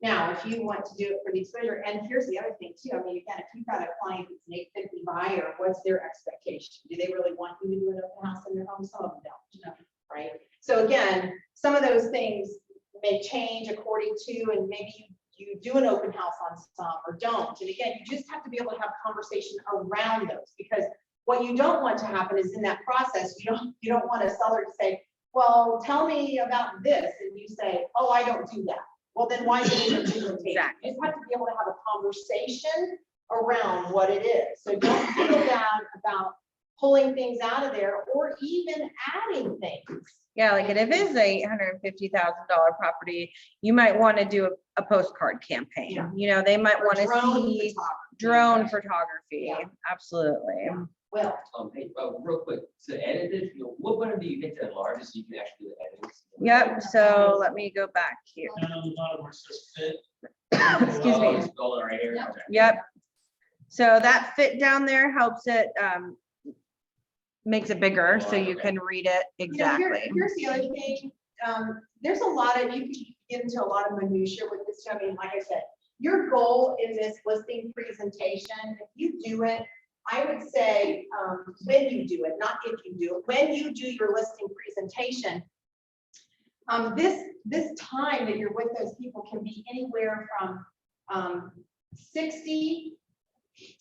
Now, if you want to do it for the exposure, and here's the other thing too, I mean, again, if you've got a client that's an 850 buyer, what's their expectation? Do they really want you to do an open house in their home? Some of them don't, right? So again, some of those things may change according to, and maybe you do an open house on some or don't. And again, you just have to be able to have conversation around those, because what you don't want to happen is in that process, you don't want a seller to say, well, tell me about this. And you say, oh, I don't do that. Well, then why do you do it? You Exactly. just have to be able to have a conversation around what it is. So don't feel bad about pulling things out of there or even adding things. Yeah, like, and if it's a $850,000 property, you might want to do a postcard campaign. Yeah. You know, they might want to Drone see photography. drone photography. Yeah. Absolutely. Well, Hey, real quick, to edit this, what button do you hit that largest, so you can actually do the edits? Yep, so let me go back here. And on the bottom where it says fit. Excuse Oh, me. it's going right here. Yep. Okay. Yep. So that fit down there helps it, makes it bigger so you can read it exactly. Here's the other thing. There's a lot of, you can get into a lot of minutia with this. I mean, like I said, your goal in this listing presentation, if you do it, I would say, when you do it, not if you do it, when you do your listing presentation, this time that you're with those people can be anywhere from 60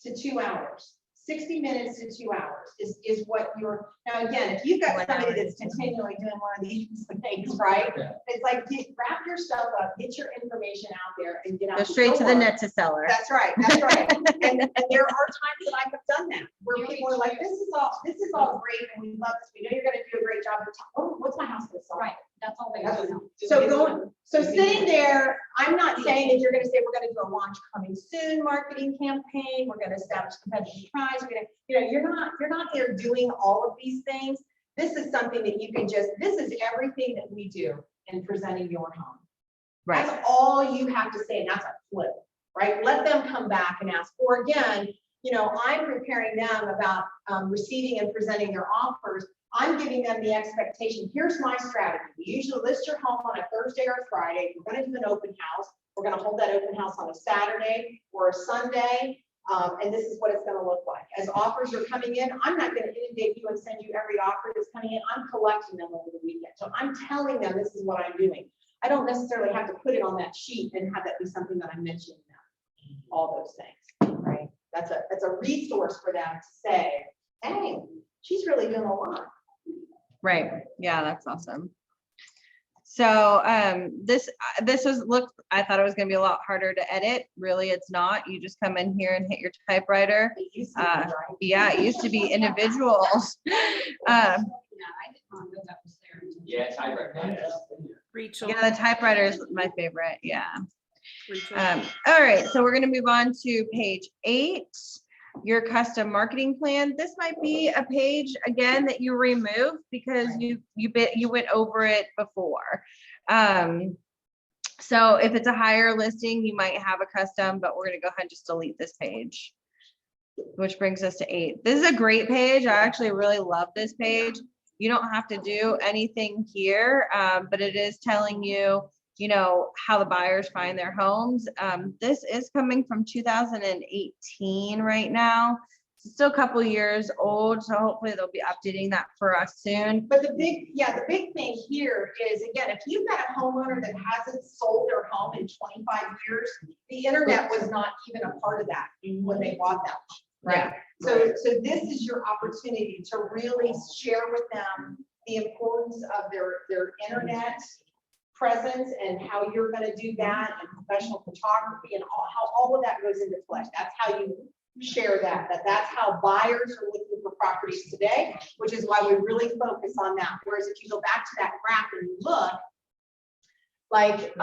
to 2 hours. 60 minutes to 2 hours is what you're, now again, if you've got 1 somebody hour. that's continually doing one of these things, right? Yeah. It's like, wrap your stuff up, get your information out there and get out. Go straight to the door. net to seller. That's right, that's right. And there are times that I have done that, where people are like, this is all great and we love this. We know you're gonna do a great job. But oh, what's my house gonna sell? Right, that's all they That's want to what- know. So going, so sitting there, I'm not saying that you're gonna say, we're gonna do a launch coming soon marketing campaign, we're gonna establish competitive price, we're gonna, you're not there doing all of these things. This is something that you can just, this is everything that we do in presenting your home. Right. That's all you have to say, and that's a flip, right? Let them come back and ask, or again, I'm preparing them about receiving and presenting their offers. I'm giving them the expectation. Here's my strategy. We usually list your home on a Thursday or Friday. We're going to do an open house. We're going to hold that open house on a Saturday or a Sunday. And this is what it's going to look like. As offers are coming in, I'm not going to inundate you and send you every offer that's coming in. I'm collecting them over the weekend. So I'm telling them this is what I'm doing. I don't necessarily have to put it on that sheet and have that be something that I'm mentioning them. All those things, right? That's a resource for them to say, hey, she's really doing a lot. Right, yeah, that's awesome. So this I thought it was gonna be a lot harder to edit. Really, it's not. You just come in here and hit your typewriter. It used to be, right? Yeah, it used to be individuals. Yeah, I did not know that was there. Yeah, typewriter. Rachel. Yeah, the typewriter is my favorite, yeah. Rachel. All right, so we're gonna move on to page 8, your custom marketing plan. This might be a page again that you remove because you went over it before. So if it's a higher listing, you might have a custom, but we're gonna go ahead and just delete this page. which brings us to 8. This is a great page. I actually really love this page. You don't have to do anything here, but it is telling you, you know, how the buyers find their homes. This is coming from 2018 right now. It's still a couple years old, so hopefully they'll be updating that for us soon. But the big thing here is, again, if you've got a homeowner that hasn't sold their home in 25 years, the internet was not even a part of that when they bought that. Right. So this is your opportunity to really share with them the importance of their internet presence and how you're gonna do that, and professional photography and how all of that goes into play. That's how you share that's how buyers are looking for properties today, which is why we really focus on that. Whereas if you go back to that graph and you look, like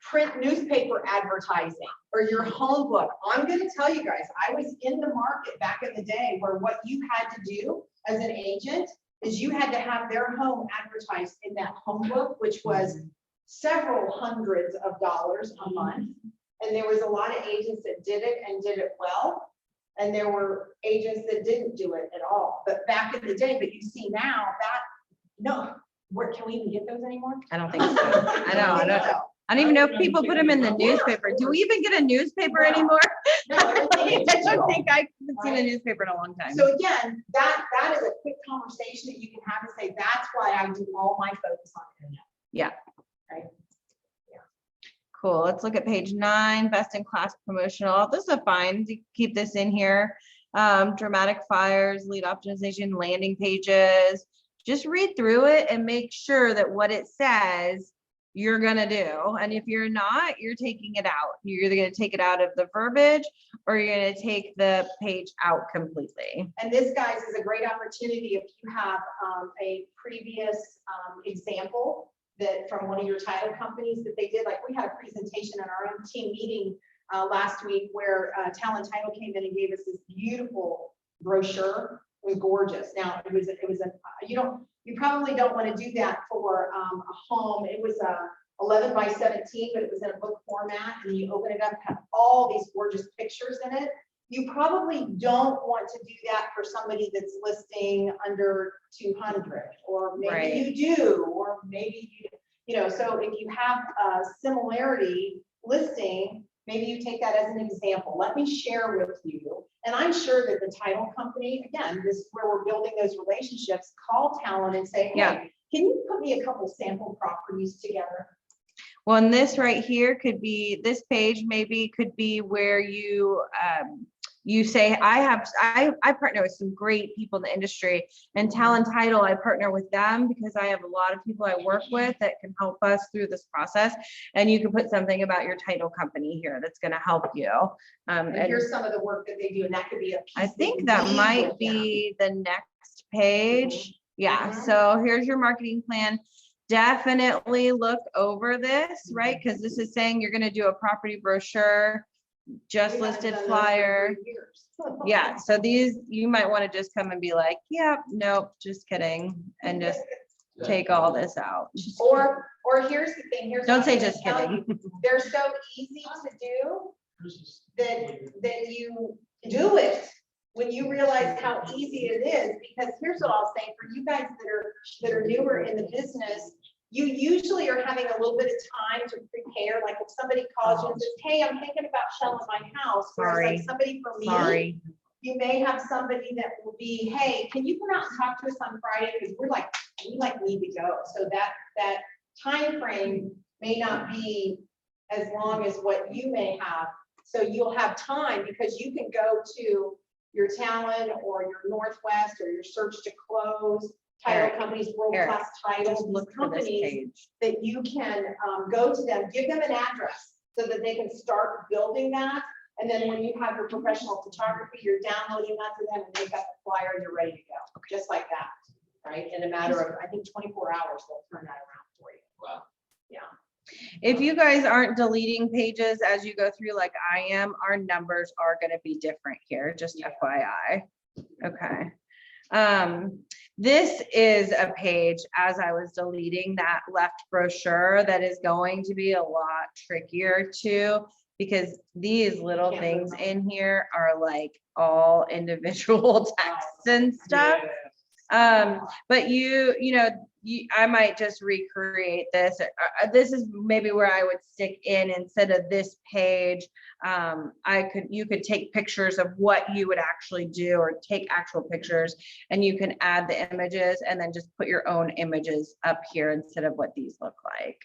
print newspaper advertising or your home book, I'm gonna tell you guys, I was in the market back in the day where what you had to do as an agent is you had to have their home advertised in that home book, which was several hundreds of dollars a month. And there was a lot of agents that did it and did it well. And there were agents that didn't do it at all. But back in the day, but you see now that, no, where can we even get those anymore? I don't think so. I don't even know if people put them in the newspaper. Do we even get a newspaper anymore? No, I everything is don't digital. think I haven't seen a newspaper in a long time. So again, that is a quick conversation that you can have and say, that's why I do all my focus on internet. Yeah. Right. Cool. Let's look at page 9, best in class promotional. This is a fine, keep this in here. Dramatic fires, lead optimization, landing pages. Just read through it and make sure that what it says you're gonna do. And if you're not, you're taking it out. You're either gonna take it out of the verbiage or you're gonna take the page out completely. And this, guys, is a great opportunity if you have a previous example that from one of your title companies that they did. Like we had a presentation in our own team meeting last week where Talent Title came in and gave us this beautiful brochure. It was gorgeous. Now it was a you probably don't want to do that for a home. It was 11 by 17, but it was in a book format, and you open it up, have all these gorgeous pictures in it. You probably don't want to do that for somebody that's listing under 200, or maybe Right. you do, or maybe you know. So if you have a similarity listing, maybe you take that as an example. Let me share with you. And I'm sure that the title company, again, this is where we're building those relationships, call Talent and say, hey, Yeah. can you put me a couple sample properties together? Well, and this right here could be, this page maybe could be where you you say, I partner with some great people in the industry, and Talent Title, I partner with them because I have a lot of people I work with that can help us through this process. And you can put something about your title company here that's going to help you. And here's some of the work that they do, and that could be a piece. I that think you that leave might with them. be the next page. Yeah, Mhm. so here's your marketing plan. Definitely look over this, right? Because this is saying you're gonna do a property brochure, just We haven't listed done those for flyer. 3 years. Yeah, so these, you might want to just come and be like, yep, nope, just kidding, and just take all this out. Or here's the thing, here's. Don't what say I'm gonna just tell kidding. you. They're so easy to do that you do it when you realize how easy it is. Because here's what I'll say for you guys that are newer in the business, you usually are having a little bit of time to prepare. Like if somebody calls you and says, hey, I'm thinking about selling my house. Whereas Sorry. like somebody for me, Sorry. you may have somebody that will be, hey, can you come out and talk to us on Friday? Because we need to go. So that time frame may not be as long as what you may have. So you'll have time because you can go to your Talent or your Northwest or your Search to Close title Eric, companies, world-class titles, Just these look for this companies page. that you can go to them, give them an address so that they can start building that. And then when you have your professional photography, you're downloading that to them and they've got the flyer and you're ready to go, just like that, right? In a matter of, I think, 24 hours, they'll turn that around for you. Wow. Yeah. If you guys aren't deleting pages as you go through like I am, our numbers are gonna be different here, just FYI. Okay. This is a page, as I was deleting that left brochure, that is going to be a lot trickier to because these little Can't things move in here are like all individual texts and stuff. But I might just recreate this. This is maybe where I would stick in instead of this page. You could take pictures of what you would actually do, or take actual pictures, and you can add the images and then just put your own images up here instead of what these look like.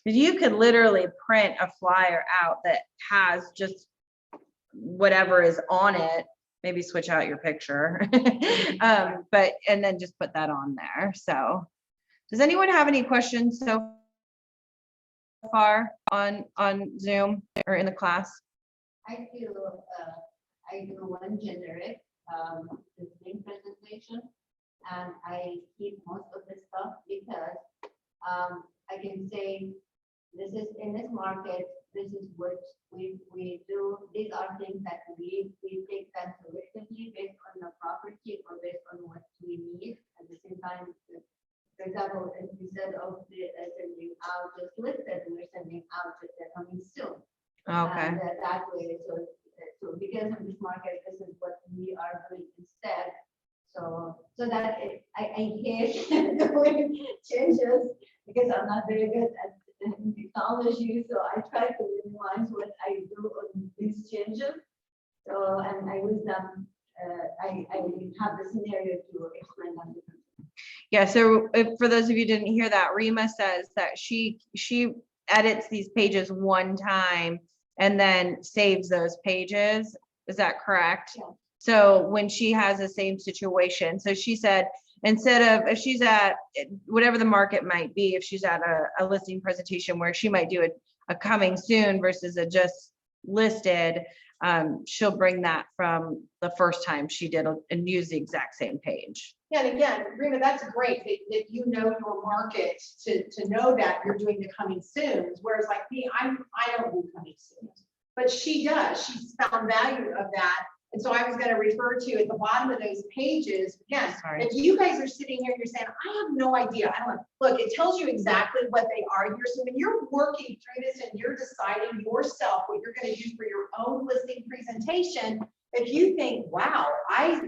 Because you could literally print a flyer out that has just whatever is on it. Maybe switch out your picture, and then just put that on there. So does anyone have any questions so far on Zoom or in the class? I do one generic, Zoom presentation, and I keep most of the stuff because, I can say, this is in this market, this is what we do. These are things that we take that collectively based on the property or based on what we need. At the same time, for example, if we said, oh, sending out just listed, we're sending out just they're coming soon. Okay. And that way, so because of this market, this is what we are doing instead. So that I hate doing changes because I'm not very good at technology, so I try to minimize what I do on these changes. So, and I use them, I have the scenario to explain them. Yeah, so for those of you who didn't hear that, Rima says that she edits these pages one time and then saves those pages. Is that correct? Yeah. So when she has the same situation, so she said, instead of, if she's at whatever the market might be, if she's at a listing presentation where she might do a coming soon versus a just listed, she'll bring that from the first time she did and use the exact same page. Yeah, and again, Rima, that's great that you know your market to know that you're doing the coming soons, whereas like me, I don't do coming soons, but she does. She's found value of that. And so I was going to refer to at the bottom of those pages, again, if you guys are sitting here, you're saying, I have no idea. I don't know. Look, it tells you exactly what they are here. So when you're working through this and you're deciding yourself what you're going to do for your own listing presentation, if you think, wow, I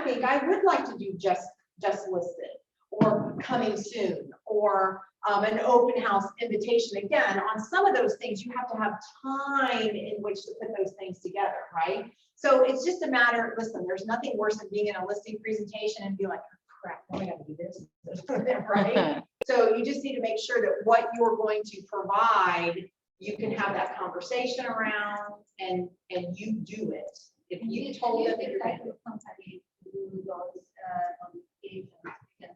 think I would like to do just listed or coming soon or an open house invitation. Again, on some of those things, you have to have time in which to put those things together, right? So it's just a matter, listen, there's nothing worse than being in a listing presentation and be like, oh, crap, now I gotta do this, right? So you just need to make sure that what you're going to provide, you can have that conversation around and you do it. If you told them that you're going to company do those applications because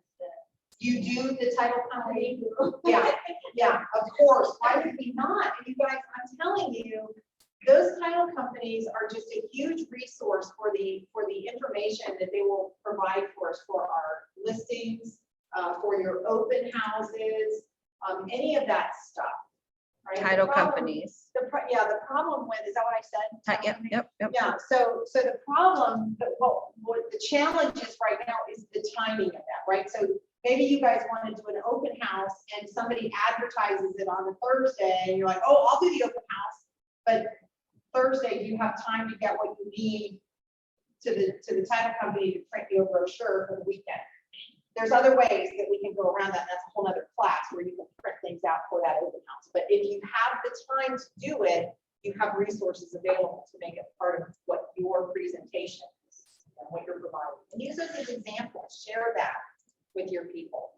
you do the title company, yeah, of course. Why would we not? And you guys, I'm telling you, those title companies are just a huge resource for the information that they will provide for us for our listings, for your open houses, any of that stuff. Right? Title companies. The problem with, is that what I said? Yep. Yeah, so the problem, what the challenge is right now is the timing of that, right? So maybe you guys want to do an open house and somebody advertises it on a Thursday and you're like, oh, I'll do the open house. But Thursday, you have time to get what you need to the title company to print you a brochure for the weekend. There's other ways that we can go around that. That's a whole other class where you can print things out for that open house. But if you have the time to do it, you have resources available to make it part of what your presentation is and what you're providing. And use those as examples. Share that with your people.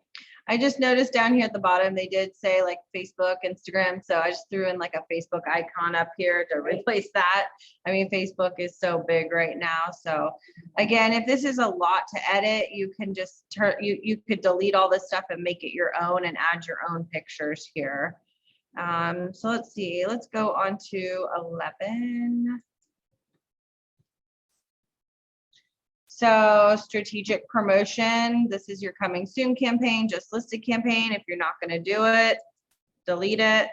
I just noticed down here at the bottom, they did say like Facebook, Instagram. So I just threw in like a Facebook icon up here to replace that. I mean, Facebook is so big right now. So again, if this is a lot to edit, you can just you could delete all this stuff and make it your own and add your own pictures here. So let's see, let's go on to 11. So strategic promotion, this is your coming soon campaign, just listed campaign. If you're not going to do it, delete it.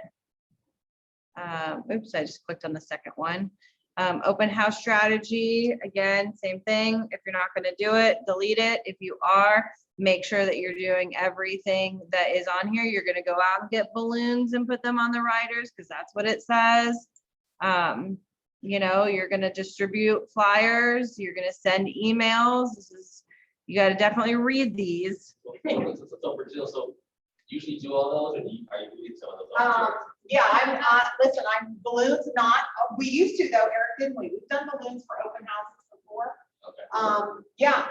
Oops, I just clicked on the second one. Open house strategy, again, same thing. If you're not going to do it, delete it. If you are, make sure that you're doing everything that is on here. You're going to go out and get balloons and put them on the riders because that's what it says. You know, you're gonna distribute flyers, you're gonna send emails. You gotta definitely read these. So Brazil, so usually do all those, or are you doing some of those? Yeah, listen, I'm balloons not, we used to though, Eric, didn't we? We've done balloons for open houses before. Okay. Yeah,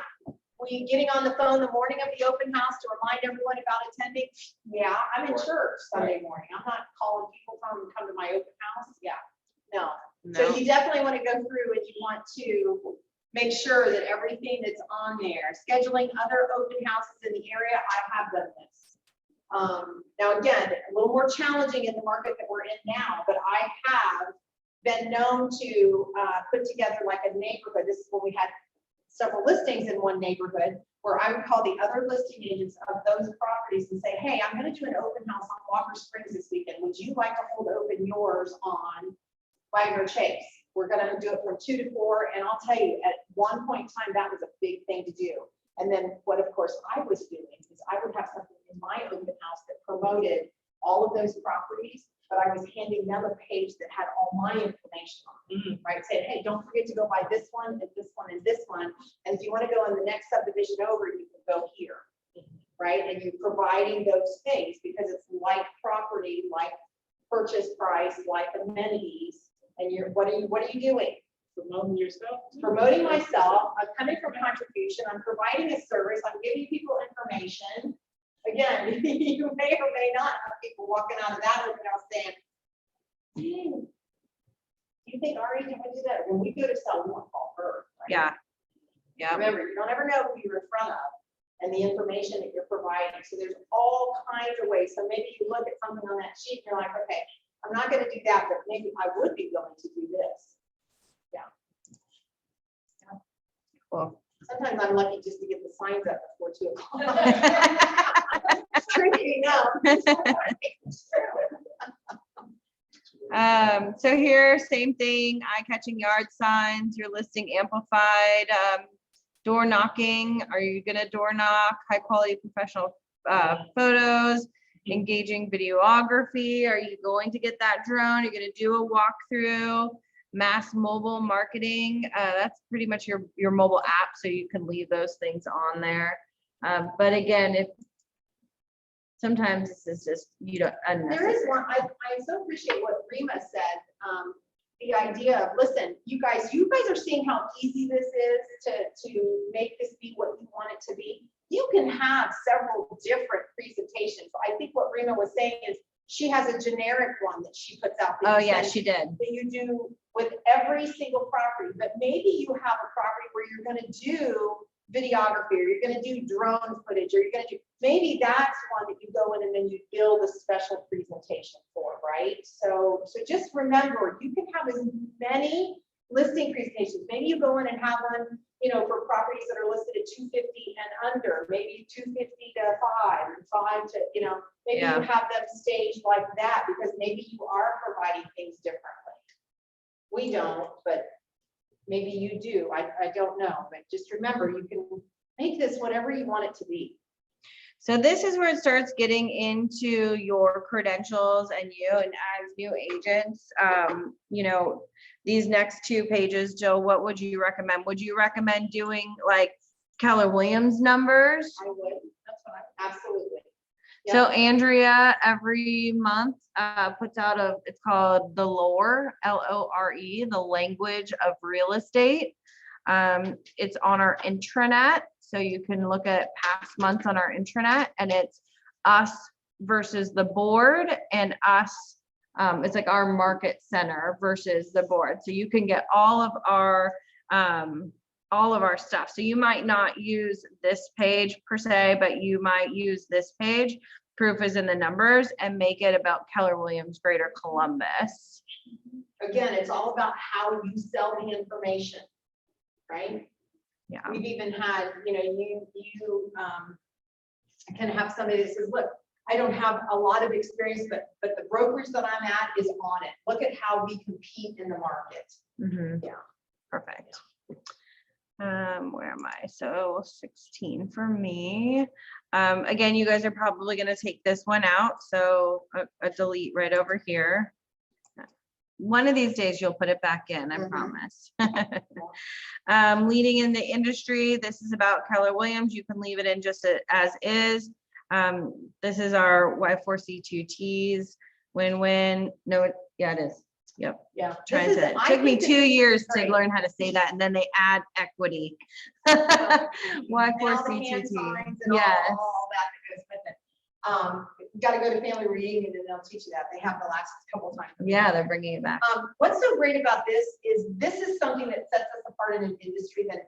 we getting on the phone the morning of the open house to remind everyone about attending. Yeah, I'm in church Sunday morning. I'm not calling people to come to my open house. Yeah, no. So No, you definitely want to go through and you want to make sure that everything that's on there, scheduling other open houses in the area, I have done this. Now again, a little more challenging in the market that we're in now, but I have been known to put together like a neighborhood. This is when we had several listings in one neighborhood where I would call the other listing agents of those properties and say, hey, I'm going to do an open house on Walker Springs this weekend. Would you like to hold open yours on Wagner Chase? We're going to do it from 2 to 4. And I'll tell you, at one point in time, that was a big thing to do. And then what, of course, I was doing is I would have something in my open house that promoted all of those properties, but I was handing them a page that had all my information on it, right? Saying, hey, don't forget to go buy this one and this one and this one. And if you want to go in the next subdivision over, you can go here, right? And you're providing those things because it's like property, like purchase price, like amenities. And what are you doing? Promoting yourself. Promoting myself. I'm coming from contribution. I'm providing a service. I'm giving people information. Again, you may or may not have people walking out of that open house saying, "Dang, do you think Ari can do that?" When we go to sell, we want to call her. Right? yeah, yeah. Remember, you don't ever know who you're in front of and the information that you're providing. So there's all kinds of ways. So maybe you look at something on that sheet and you're like, okay, I'm not going to do that, but maybe I would be going to do this. Cool. Sometimes I'm lucky just to get the signs up before 2 o'clock. It's tricky enough. So here, same thing, eye-catching yard signs, your listing amplified, door knocking. Are you gonna door knock? High quality professional photos, engaging videography. Are you going to get that drone? You're gonna do a walkthrough. Mass mobile marketing, that's pretty much your mobile app, so you can leave those things on there. But again, if sometimes this is just, you don't There unnecessary. is one, I so appreciate what Rima said. The idea of, listen, you guys are seeing how easy this is to make this be what you want it to be. You can have several different presentations. I think what Rima was saying is she has a generic one that she puts out. Oh, yeah, she did. That you do with every single property, but maybe you have a property where you're going to do videography, or you're going to do drone footage, or you're going to do, maybe that's one that you go in and then you build a special presentation for, right? So just remember, you can have as many listing presentations. Maybe you go in and have one, for properties that are listed at 250 and under, maybe 250 to 5 and 5 to, maybe Yeah. you have them staged like that because maybe you are providing things differently. We don't, but maybe you do. I don't know, but just remember, you can make this whatever you want it to be. So this is where it starts getting into your credentials and you, and as new agents, these next 2 pages, Jill, what would you recommend? Would you recommend doing like Keller Williams numbers? I would. That's what absolutely. So Andrea every month puts out it's called The Lore, LORE, the language of real estate. It's on our intranet, so you can look at past months on our intranet, and it's us versus the board, and us. It's like our market center versus the board, so you can get all of our stuff. So you might not use this page per se, but you might use this page. Proof is in the numbers, and make it about Keller Williams Greater Columbus. Again, it's all about how you sell the information, right? Yeah. We've even had, you can have somebody that says, look, I don't have a lot of experience, but the brokerage that I'm at is on it. Look at how we compete in the market. Mhm. Yeah. Perfect. Where am I? So 16 for me. Again, you guys are probably going to take this one out. So a delete right over here. one of these days you'll put it back in, I Mhm. promise. Leading in the industry, this is about Keller Williams. You can leave it in just as is. This is our Y4C2Ts, win-win. No, yeah, it is. Yep. Yeah. Trying This is- to, it I took me think this 2 is years to great. learn how to say that, and then they add equity. And all the hand Y4C2T. signs and Yes. all that goes with it. Got to go to family reunion and they'll teach you that. They have the last couple times. Yeah, they're bringing it back. What's so great about this is something that sets us apart in an industry than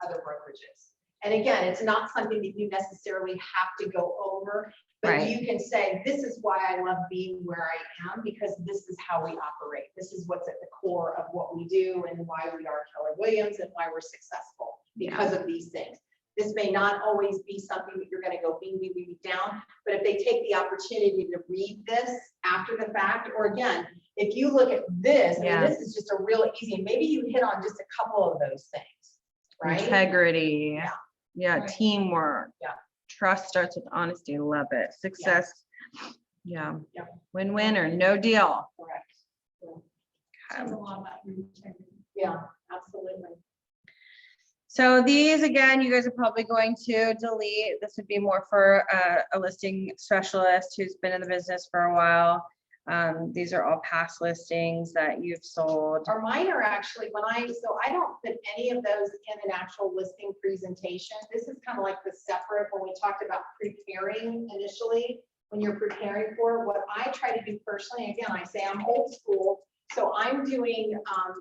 other brokerages. And again, it's not something that you necessarily have to go over, but Right. you can say, this is why I love being where I am, because this is how we operate. This is what's at the core of what we do and why we are Keller Williams and why we're successful because of these things. This may not always be something that you're gonna go beat down, but if they take the opportunity to read this after the fact, or again, if you look at this, I Yeah. mean, this is just a real easy, maybe you hit on just a couple of those things, right? Integrity. Yeah. Yeah, Right. teamwork. Yeah. Trust starts with honesty. Love it. Success. Yeah. Yeah. Win-win or no deal. Correct. Says a lot about your integrity. Yeah, absolutely. So these, again, you guys are probably going to delete. This would be more for a listing specialist who's been in the business for a while. These are all past listings that you've sold. Or mine are actually, so I don't put any of those in an actual listing presentation. This is kind of like the separate, when we talked about preparing initially, when you're preparing for, what I try to do personally, again, I say I'm old school, so I'm doing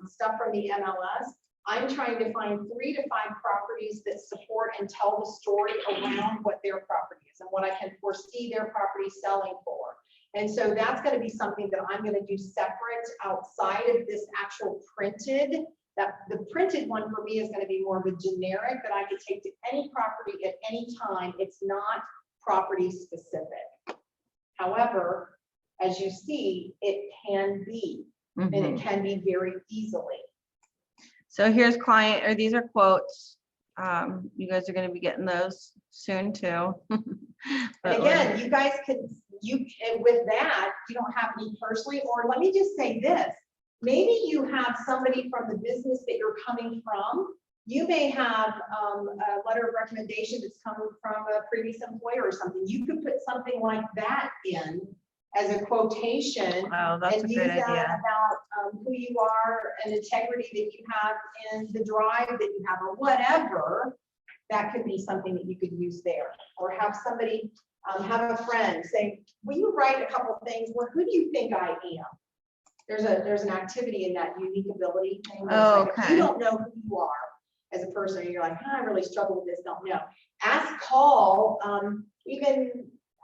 stuff from the MLS. I'm trying to find 3 to 5 properties that support and tell the story around what their property is and what I can foresee their property selling for. And so that's going to be something that I'm going to do separate outside of this actual printed. That the printed one for me is going to be more of a generic that I could take to any property at any time. It's not property specific. However, as you see, it can be, and Mhm. it can be very easily. So here's client, or these are quotes. You guys are gonna be getting those soon too. But And again, you guys could, and with that, you don't have me personally, or let me just say this. Maybe you have somebody from the business that you're coming from. You may have a letter of recommendation that's coming from a previous employer or something. You could put something like that in as a quotation. Oh, that's a And use good that idea. about who you are and integrity that you have in the drive that you have or whatever. That could be something that you could use there, or have somebody, have a friend say, will you write a couple of things? Well, who do you think I am? There's an activity in that unique ability thing. where it's Oh, like, if okay. You don't know who you are as a person, and you're like, I really struggle with this, don't know. Call, even,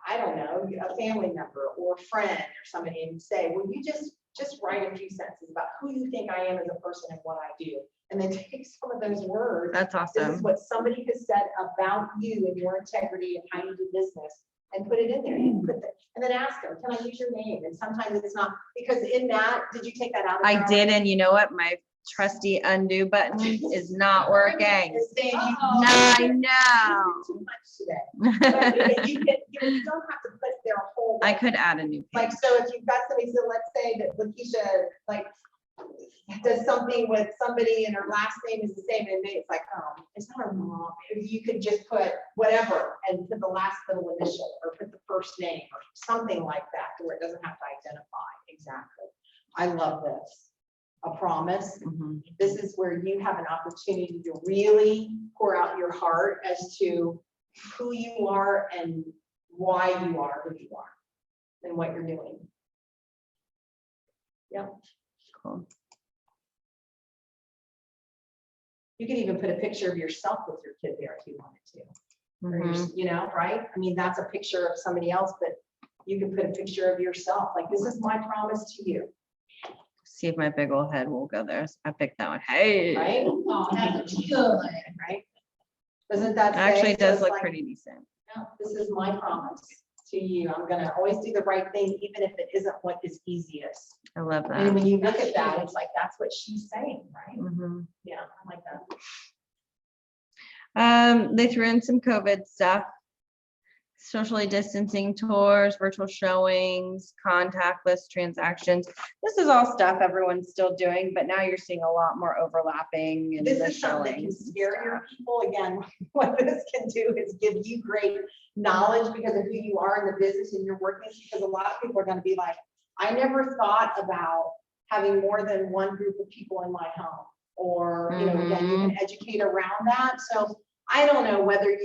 I don't know, a family member or friend or somebody and say, will you just write a few sentences about who you think I am as a person and what I do. And then take some of those words. That's This is awesome. what somebody has said about you and your integrity and how you do business, and put it in there. You put and then ask them, can I use your name? And sometimes it's not, because in that, did you take that out? of I there did, and you know what? My trusty undo button is not working. It's saying you- I know. Too much today. But you don't have to put their whole. I could add a new Like, page. so if you've got somebody, so let's say that Lakeisha, like, does something with somebody and her last name is the same, and it's like, oh, it's not her mom. You could just put whatever and put the last little initial, or put the first name, or something like that, where it doesn't have to identify exactly. I love this. A promise. Mhm. This is where you have an opportunity to really pour out your heart as to who you are and why you are who you are and what you're doing. Yep. Cool. You can even put a picture of yourself with your kid there if you wanted to. Or your- Mhm. you know, right? I mean, that's a picture of somebody else, but you can put a picture of yourself, like, this is my promise to you, See if my big old head will go there. I picked that one. Hey. right? Oh, that looks good. Right? Doesn't that say? Actually, it so does it's look like, pretty decent. no, this is my promise to you. I'm gonna always do the right thing, even if it isn't what is easiest. I love And that. when you look at that, it's like, that's what she's saying, right? Mhm. Yeah, I like that. They threw in some COVID stuff. socially distancing tours, virtual showings, contactless transactions. This is all stuff everyone's still doing, but now you're seeing a lot more overlapping in This the is something that can showings. and scare stuff. your people. Again, what this can do is give you great knowledge because of who you are in the business and you're working, because a lot of people are gonna be like, I never thought about having more than one group of people in my home. Or, you know, again, you can educate around that. So I don't know whether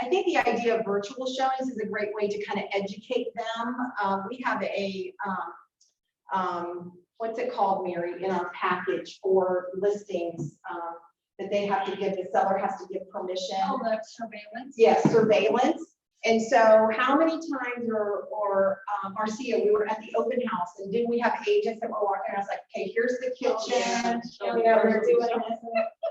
I think the idea of virtual showings is a great way to kind of educate them. We have what's it called, Mary, in our package for listings, that they have to give, the seller has to give permission. Oh, the surveillance. Yes, surveillance. And so how many times Marcia, we were at the open house and didn't we have agents that were walking around, like, okay, here's the kitchen, you know, we're doing this.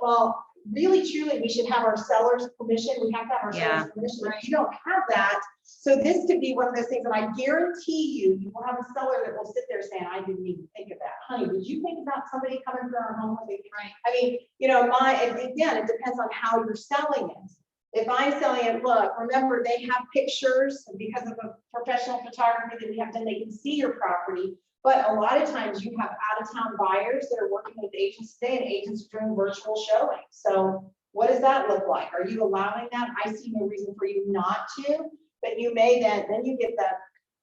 Well, really, truly, we should have our sellers' permission. We have to have our Yeah. sellers' permission. If you don't have that, so this could be one of those things, and I guarantee you will have a seller that will sit there saying, I didn't even think of that. Honey, did you think about somebody coming to our home? Right. I mean, you know, again, it depends on how you're selling it. If I'm selling it, look, remember, they have pictures because of a professional photography that we have done, they can see your property. But a lot of times you have out-of-town buyers that are working with agents today, and agents are doing virtual showing. So what does that look like? Are you allowing that? I see no reason for you not to, but you may then you get that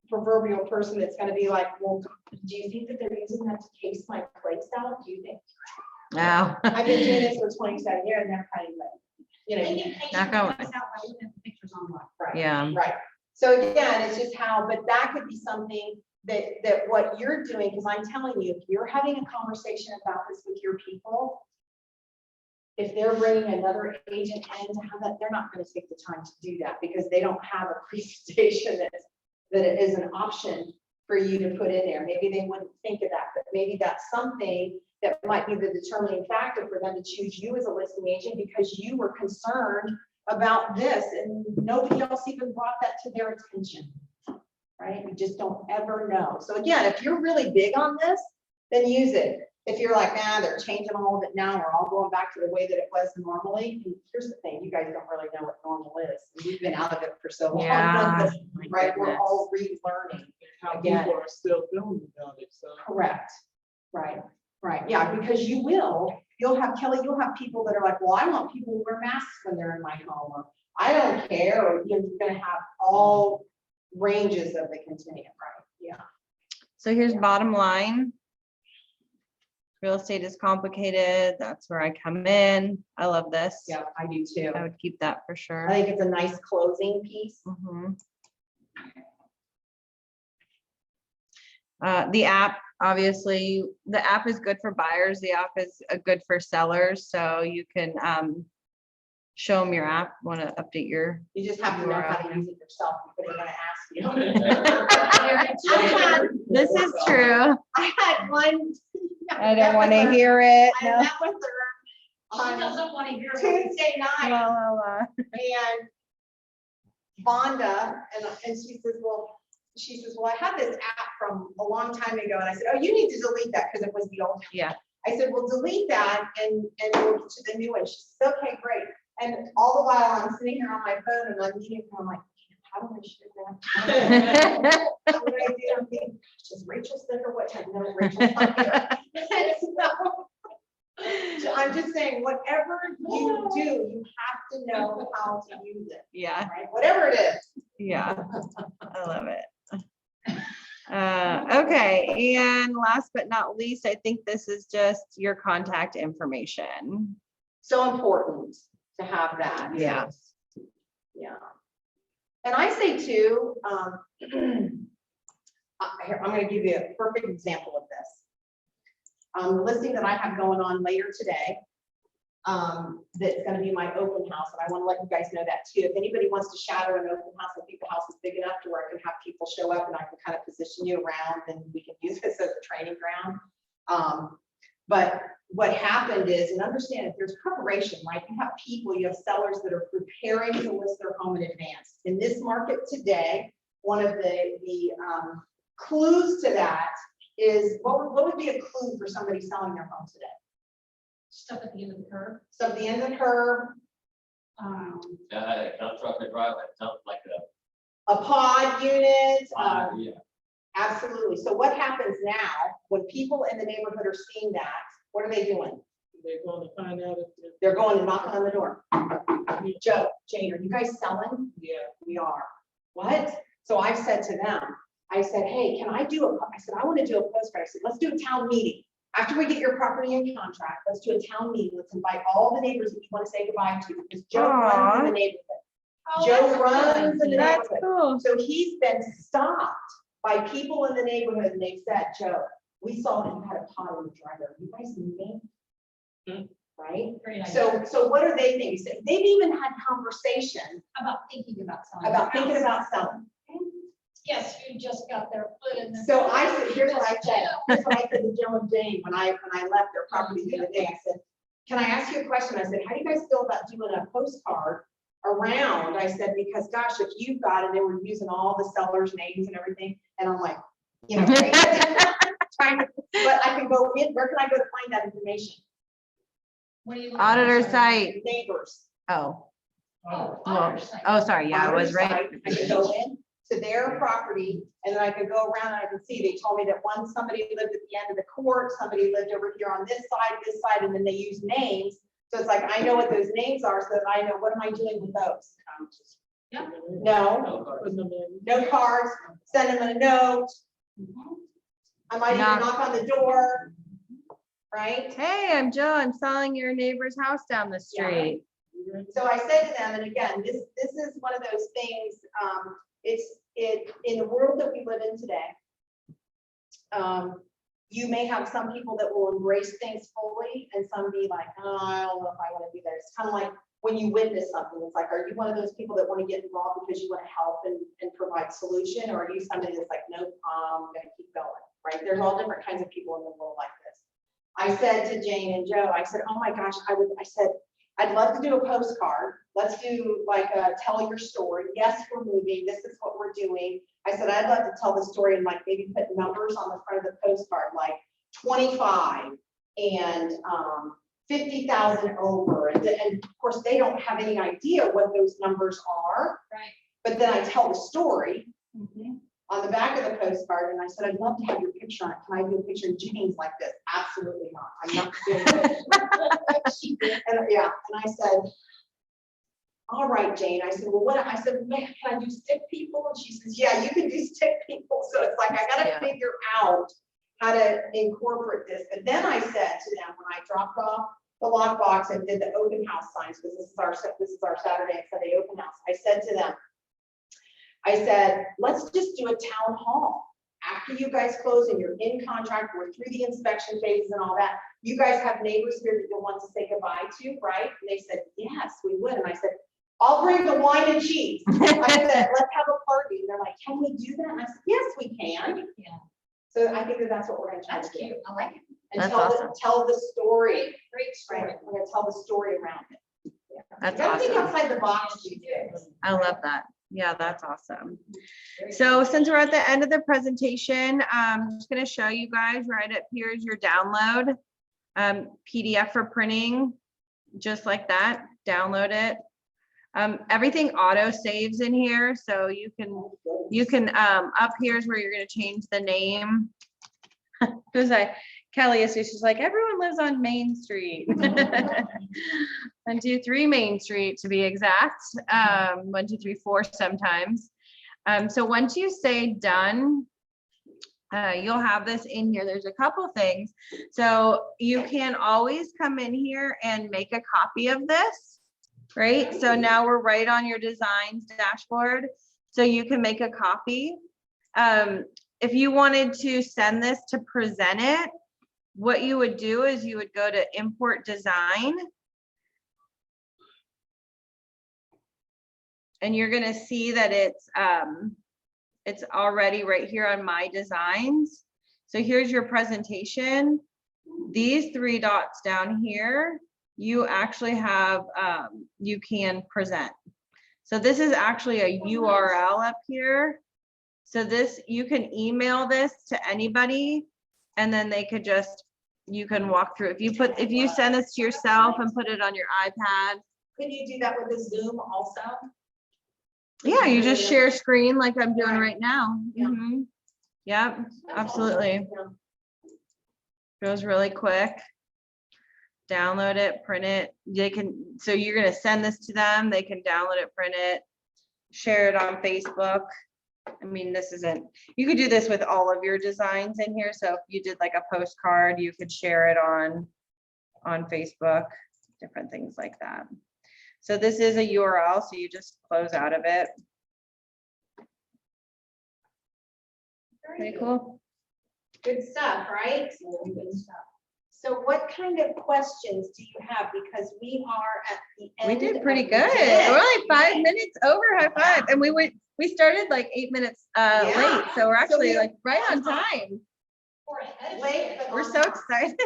proverbial person that's gonna be like, well, do you think that they're using that to case my place out? Do you think? Wow. I've been doing this for 27 years and never had anybody. You know, Not going. Out by looking at the pictures online. right. Yeah. Right. So again, it's just how, but that could be something that what you're doing, because I'm telling you, if you're having a conversation about this with your people, if they're bringing another agent in to have that, they're not going to take the time to do that because they don't have a presentation that is an option for you to put in there. Maybe they wouldn't think of that, but maybe that's something that might be the determining factor for them to choose you as a listing agent because you were concerned about this and nobody else even brought that to their attention. Right? You just don't ever know. So again, if you're really big on this, then use it. If you're like, nah, they're changing all of it now, we're all going back to the way that it was normally. And here's the thing, you guys don't really know what normal is. We've been out of it for so long. Yeah. Right, we're all relearning. How Again. people are still feeling about it, so. Correct. Right, yeah, because you'll have, Kelly, you'll have people that are like, well, I want people to wear masks when they're in my home, or I don't care, or you're gonna have all ranges of the continuum, right? Yeah. So here's bottom line. Real estate is complicated. That's where I come in. I love this. Yeah, I do too. I would keep that for I sure. think it's a nice closing piece. Mhm. The app, obviously, the app is good for buyers. The app is good for sellers. So you can show them your app. Want to update your. You just have to know how to use it yourself because they're gonna ask you. This is true. I had one. I don't want to hear it. I No. met with her She on doesn't want to hear it. Tuesday night. La, la, la. And Vonda, and she says, well, I had this app from a long time ago. And I said, oh, you need to delete that because it was the old. Yeah. I said, well, delete that and go to the new one. She said, okay, great. And all the while I'm sitting here on my phone and I'm meeting her, I'm like, how do I share that? How do I do that? Thinking, is Rachel still here? What time? No, Rachel's not here. And so, I'm just saying, whatever you do, you have to know how to use it. Yeah. Right? Whatever it is. Yeah. I love it. Okay. And last but not least, I think this is just your contact information. So important to have that. Yeah. Yeah. And I say too, here, I'm going to give you a perfect example of this. The listing that I have going on later today, that's going to be my open house, and I want to let you guys know that too. If anybody wants to shadow an open house, I think the house is big enough to where I can have people show up and I can kind of position you around, and we can use this as a training ground. But what happened is, and understand, if there's preparation, right? You have people, you have sellers that are preparing to list their home in advance. In this market today, one of the clues to that is, what would be a clue for somebody selling their home today? Stuff at the end of the curve. So at the end of the curve, Dump truck in the driveway, dump like a a pod unit, Yeah. absolutely. So what happens now, when people in the neighborhood are seeing that, what are they doing? They're gonna find out if They're going and knocking on the door. Joe, Jane, are you guys selling? yeah, We are. What? So I said to them, I said, hey, can I do I said, I want to do a postcard. I said, let's do a town meeting. After we get your property in contract, let's do a town meeting. Let's invite all the neighbors that you want to say goodbye to, because Joe runs in the neighborhood. Oh, Joe that's runs in the That's neighborhood. cool. So he's been stopped by people in the neighborhood, and they've said, Joe, we saw that you had a pot in the driveway. You guys moving? Right? Great idea. So what are they thinking? They've even had conversation About thinking about selling. about your thinking house. about selling. Yes, you just got their foot in the. So I said, here's what I said, here's what I said to Joe and Jane when I left their property the other day. I said, can I ask you a question? I said, how do you guys feel about doing a postcard around? I said, because gosh, if you've got, and they were using all the sellers' names and everything, and I'm like, you know, trying to, but I can go in, where can I go to find that information? What do you? Auditor site. Neighbors. Oh, Oh, well, auditor site. oh, sorry, yeah, I was Auditor right. site. I could go in to their property, and then I could go around and I could see, they told me that one, somebody lived at the end of the court, somebody lived over here on this side, and then they use names. So it's like, I know what those names are, so that I know, what am I doing with those? Yeah. No, put them in. no cards, send them a note, Mhm. I might even Knock. knock on the door, right? Hey, I'm Joe. I'm selling your neighbor's house down the street. So I said to them, and again, this is one of those things, in the world that we live in today, you may have some people that will embrace things fully and some be like, oh, I don't know if I want to do that. It's kind of like when you witness something, it's like, are you one of those people that want to get involved because you want to help and provide solution? Or are you somebody that's like, nope, I'm going to keep going, right? There's all different kinds of people in the world like this. I said to Jane and Joe, I said, oh my gosh, I said, I'd love to do a postcard. Let's do like a tell your story. Yes, we're moving. This is what we're doing. I said, I'd love to tell the story and like maybe put numbers on the front of the postcard, like 25 and 50,000 over. And of course, they don't have any idea what those numbers are. Right. But then I tell the story Mhm. on the back of the postcard, and I said, I'd love to have your picture on it. Can I do a picture of Jane's like this? Absolutely not. I'm not doing it. And yeah, and I said, all right, Jane. I said, well, what? I said, man, can I do stick people? And she says, yeah, you can do stick people. So it's like, I gotta Yeah. figure out how to incorporate this. But then I said to them, when I dropped off the lockbox and did the open house signs, because this is our Saturday and Sunday open house, I said to them, I said, let's just do a town hall. After you guys close and you're in contract, we're through the inspection phases and all that, you guys have neighbors here that you'll want to say goodbye to, right? And they said, yes, we would. And I said, I'll bring the wine and cheese. I said, let's have a party. And they're like, can we do that? And I said, yes, we can. Yeah. So I think that that's what we're gonna try That's to do. cute. I like it. And That's tell the story, Great story. right? We're gonna tell the story around it. That's You gotta think awesome. outside the box. these days. I love that. Yeah, that's awesome. So since we're at the end of the presentation, I'm just going to show you guys right up here is your download PDF for printing, just like that. Download it. Everything auto saves in here, so you can up here is where you're going to change the name. Because Kelly is just like, everyone lives on Main Street. 123 Main Street to be exact. 1234 sometimes. So once you say done, you'll have this in here. There's a couple things. So you can always come in here and make a copy of this, right? So now we're right on your designs dashboard. So you can make a copy. If you wanted to send this to present it, what you would do is you would go to import design. And you're gonna see that it's already right here on my designs. So here's your presentation. These three dots down here, you actually have, you can present. So this is actually a URL up here. So this, you can email this to anybody and then they could just, you can walk through. If you send this to yourself and put it on your iPad. Could you do that with the Zoom also? Yeah, you just share screen like I'm doing Right. right now. Yeah. Mhm. Yep, absolutely. Yeah. Goes really quick. Download it, print it. They can, so you're gonna send this to them, they can download it, print it, share it on Facebook. I mean, this isn't, you could do this with all of your designs in here. So if you did like a postcard, you could share it on Facebook, different things like that. So this is a URL, so you just close out of it. Pretty cool. Good stuff, right? So what kind of questions do you have? Because we are at the end. We did pretty of good. the day. We're only 5 minutes over, high five. And we started like 8 minutes Yeah. late, so we're actually we're like right on time. Late, but We're on so time. excited.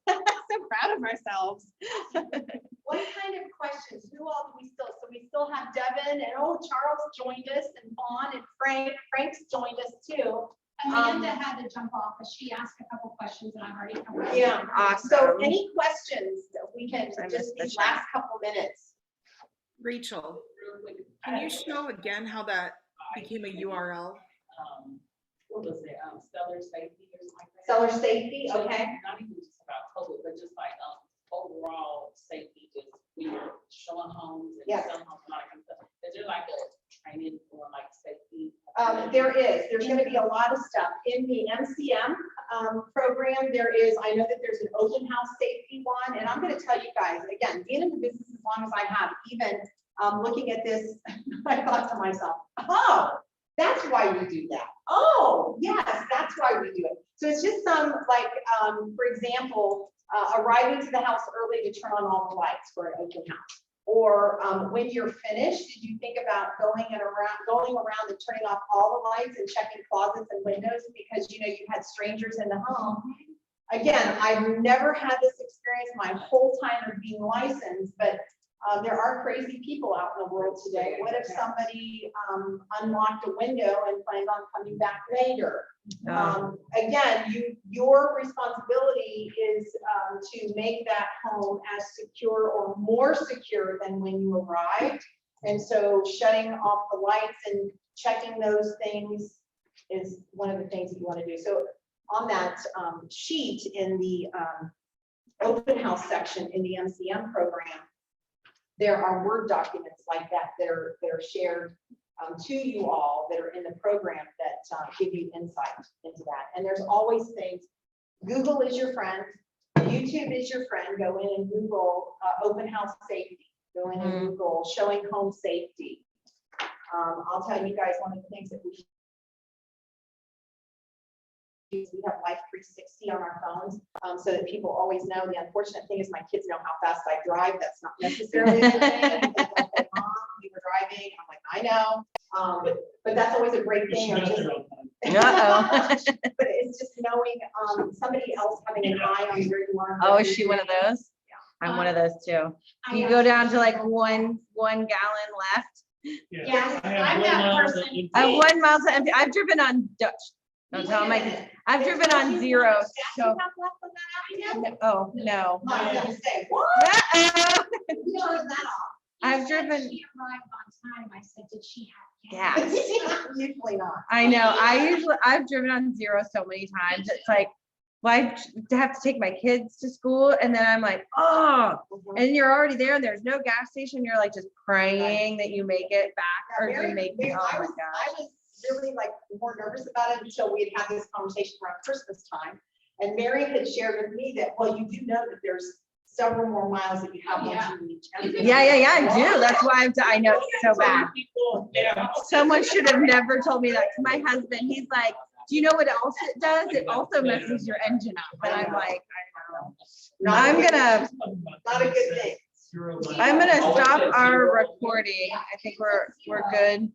So proud of ourselves. What kind of questions? Who all do we still? So we still have Devin and Charles joined us and Vaughn and Frank. Frank's joined us too. Amanda had to jump off, but she asked a couple questions and I've already covered. them. Yeah. Awesome. So any questions that we can I just missed the these chat. last couple minutes? Rachel, Real quick, can you show again how that became a URL? What was it, seller safety or something like that? Seller safety, So, okay. Not even just about COVID, but just like, overall safety, just we were showing homes and Yes. selling homes and all that kind of stuff. Is there like a training for like safety? There's gonna be a lot of stuff in the MCM program. I know that there's an open house safety one, and I'm gonna tell you guys, again, being in the business as long as I have, even looking at this, I thought to myself, oh, that's why we do that. Oh, yes, that's why we do it. So it's just some, like, for example, arriving to the house early to turn on all the lights for an open house. Or when you're finished, did you think about going around and turning off all the lights and checking closets and windows because you had strangers in the home? Again, I've never had this experience my whole time of being licensed, but there are crazy people out in the world today. What if somebody unlocked a window and planned on coming back later? Again, your responsibility is to make that home as secure or more secure than when you arrived. And so shutting off the lights and checking those things is one of the things that you want to do. So on that sheet in the open house section in the MCM program, there are Word documents like that that are shared to you all that are in the program that give you insight into that. And there's always things. Google is your friend. YouTube is your friend. Go in and Google open house safety. Go in and Google showing home safety. I'll tell you guys one of the things that we have Life 360 on our phones so that people always know. The unfortunate thing is my kids know how fast I drive. That's not necessarily a good thing. Like, Mom, you were driving. I'm like, I know. But that's always a great thing. Or just, but it's just knowing somebody else having an eye on where you are. Oh, is she one of those? Yeah. I'm one of those too. You go down to like one gallon left. Yes, I have I'm one that mile to person. empty. I have 1 mile to empty. I've driven on Dutch. Don't tell my kids. I've driven on zero. So, oh, no. I'm gonna say, what? Uh-oh. You turned that off. I've She said driven- She arrived on time. I said, did she have Gas. Usually not. I know. I've driven on zero so many times. It's like, well, I have to take my kids to school, and then I'm like, oh, and you're already there, and there's no gas station. You're like just praying that you make it back, or you make it. Oh I my was gosh. really like more nervous about it until we had this conversation around Christmas time. And Mary had shared with me that, well, you do know that there's several more miles that you have once you reach. everything. Yeah, I do. That's why I know it's so bad. People, yeah. Someone should have never told me that. 'Cause my husband, he's like, do you know what else it does? It also messes your engine up. And I'm like, I know. I'm gonna Not a good thing. stop our recording. I think we're good.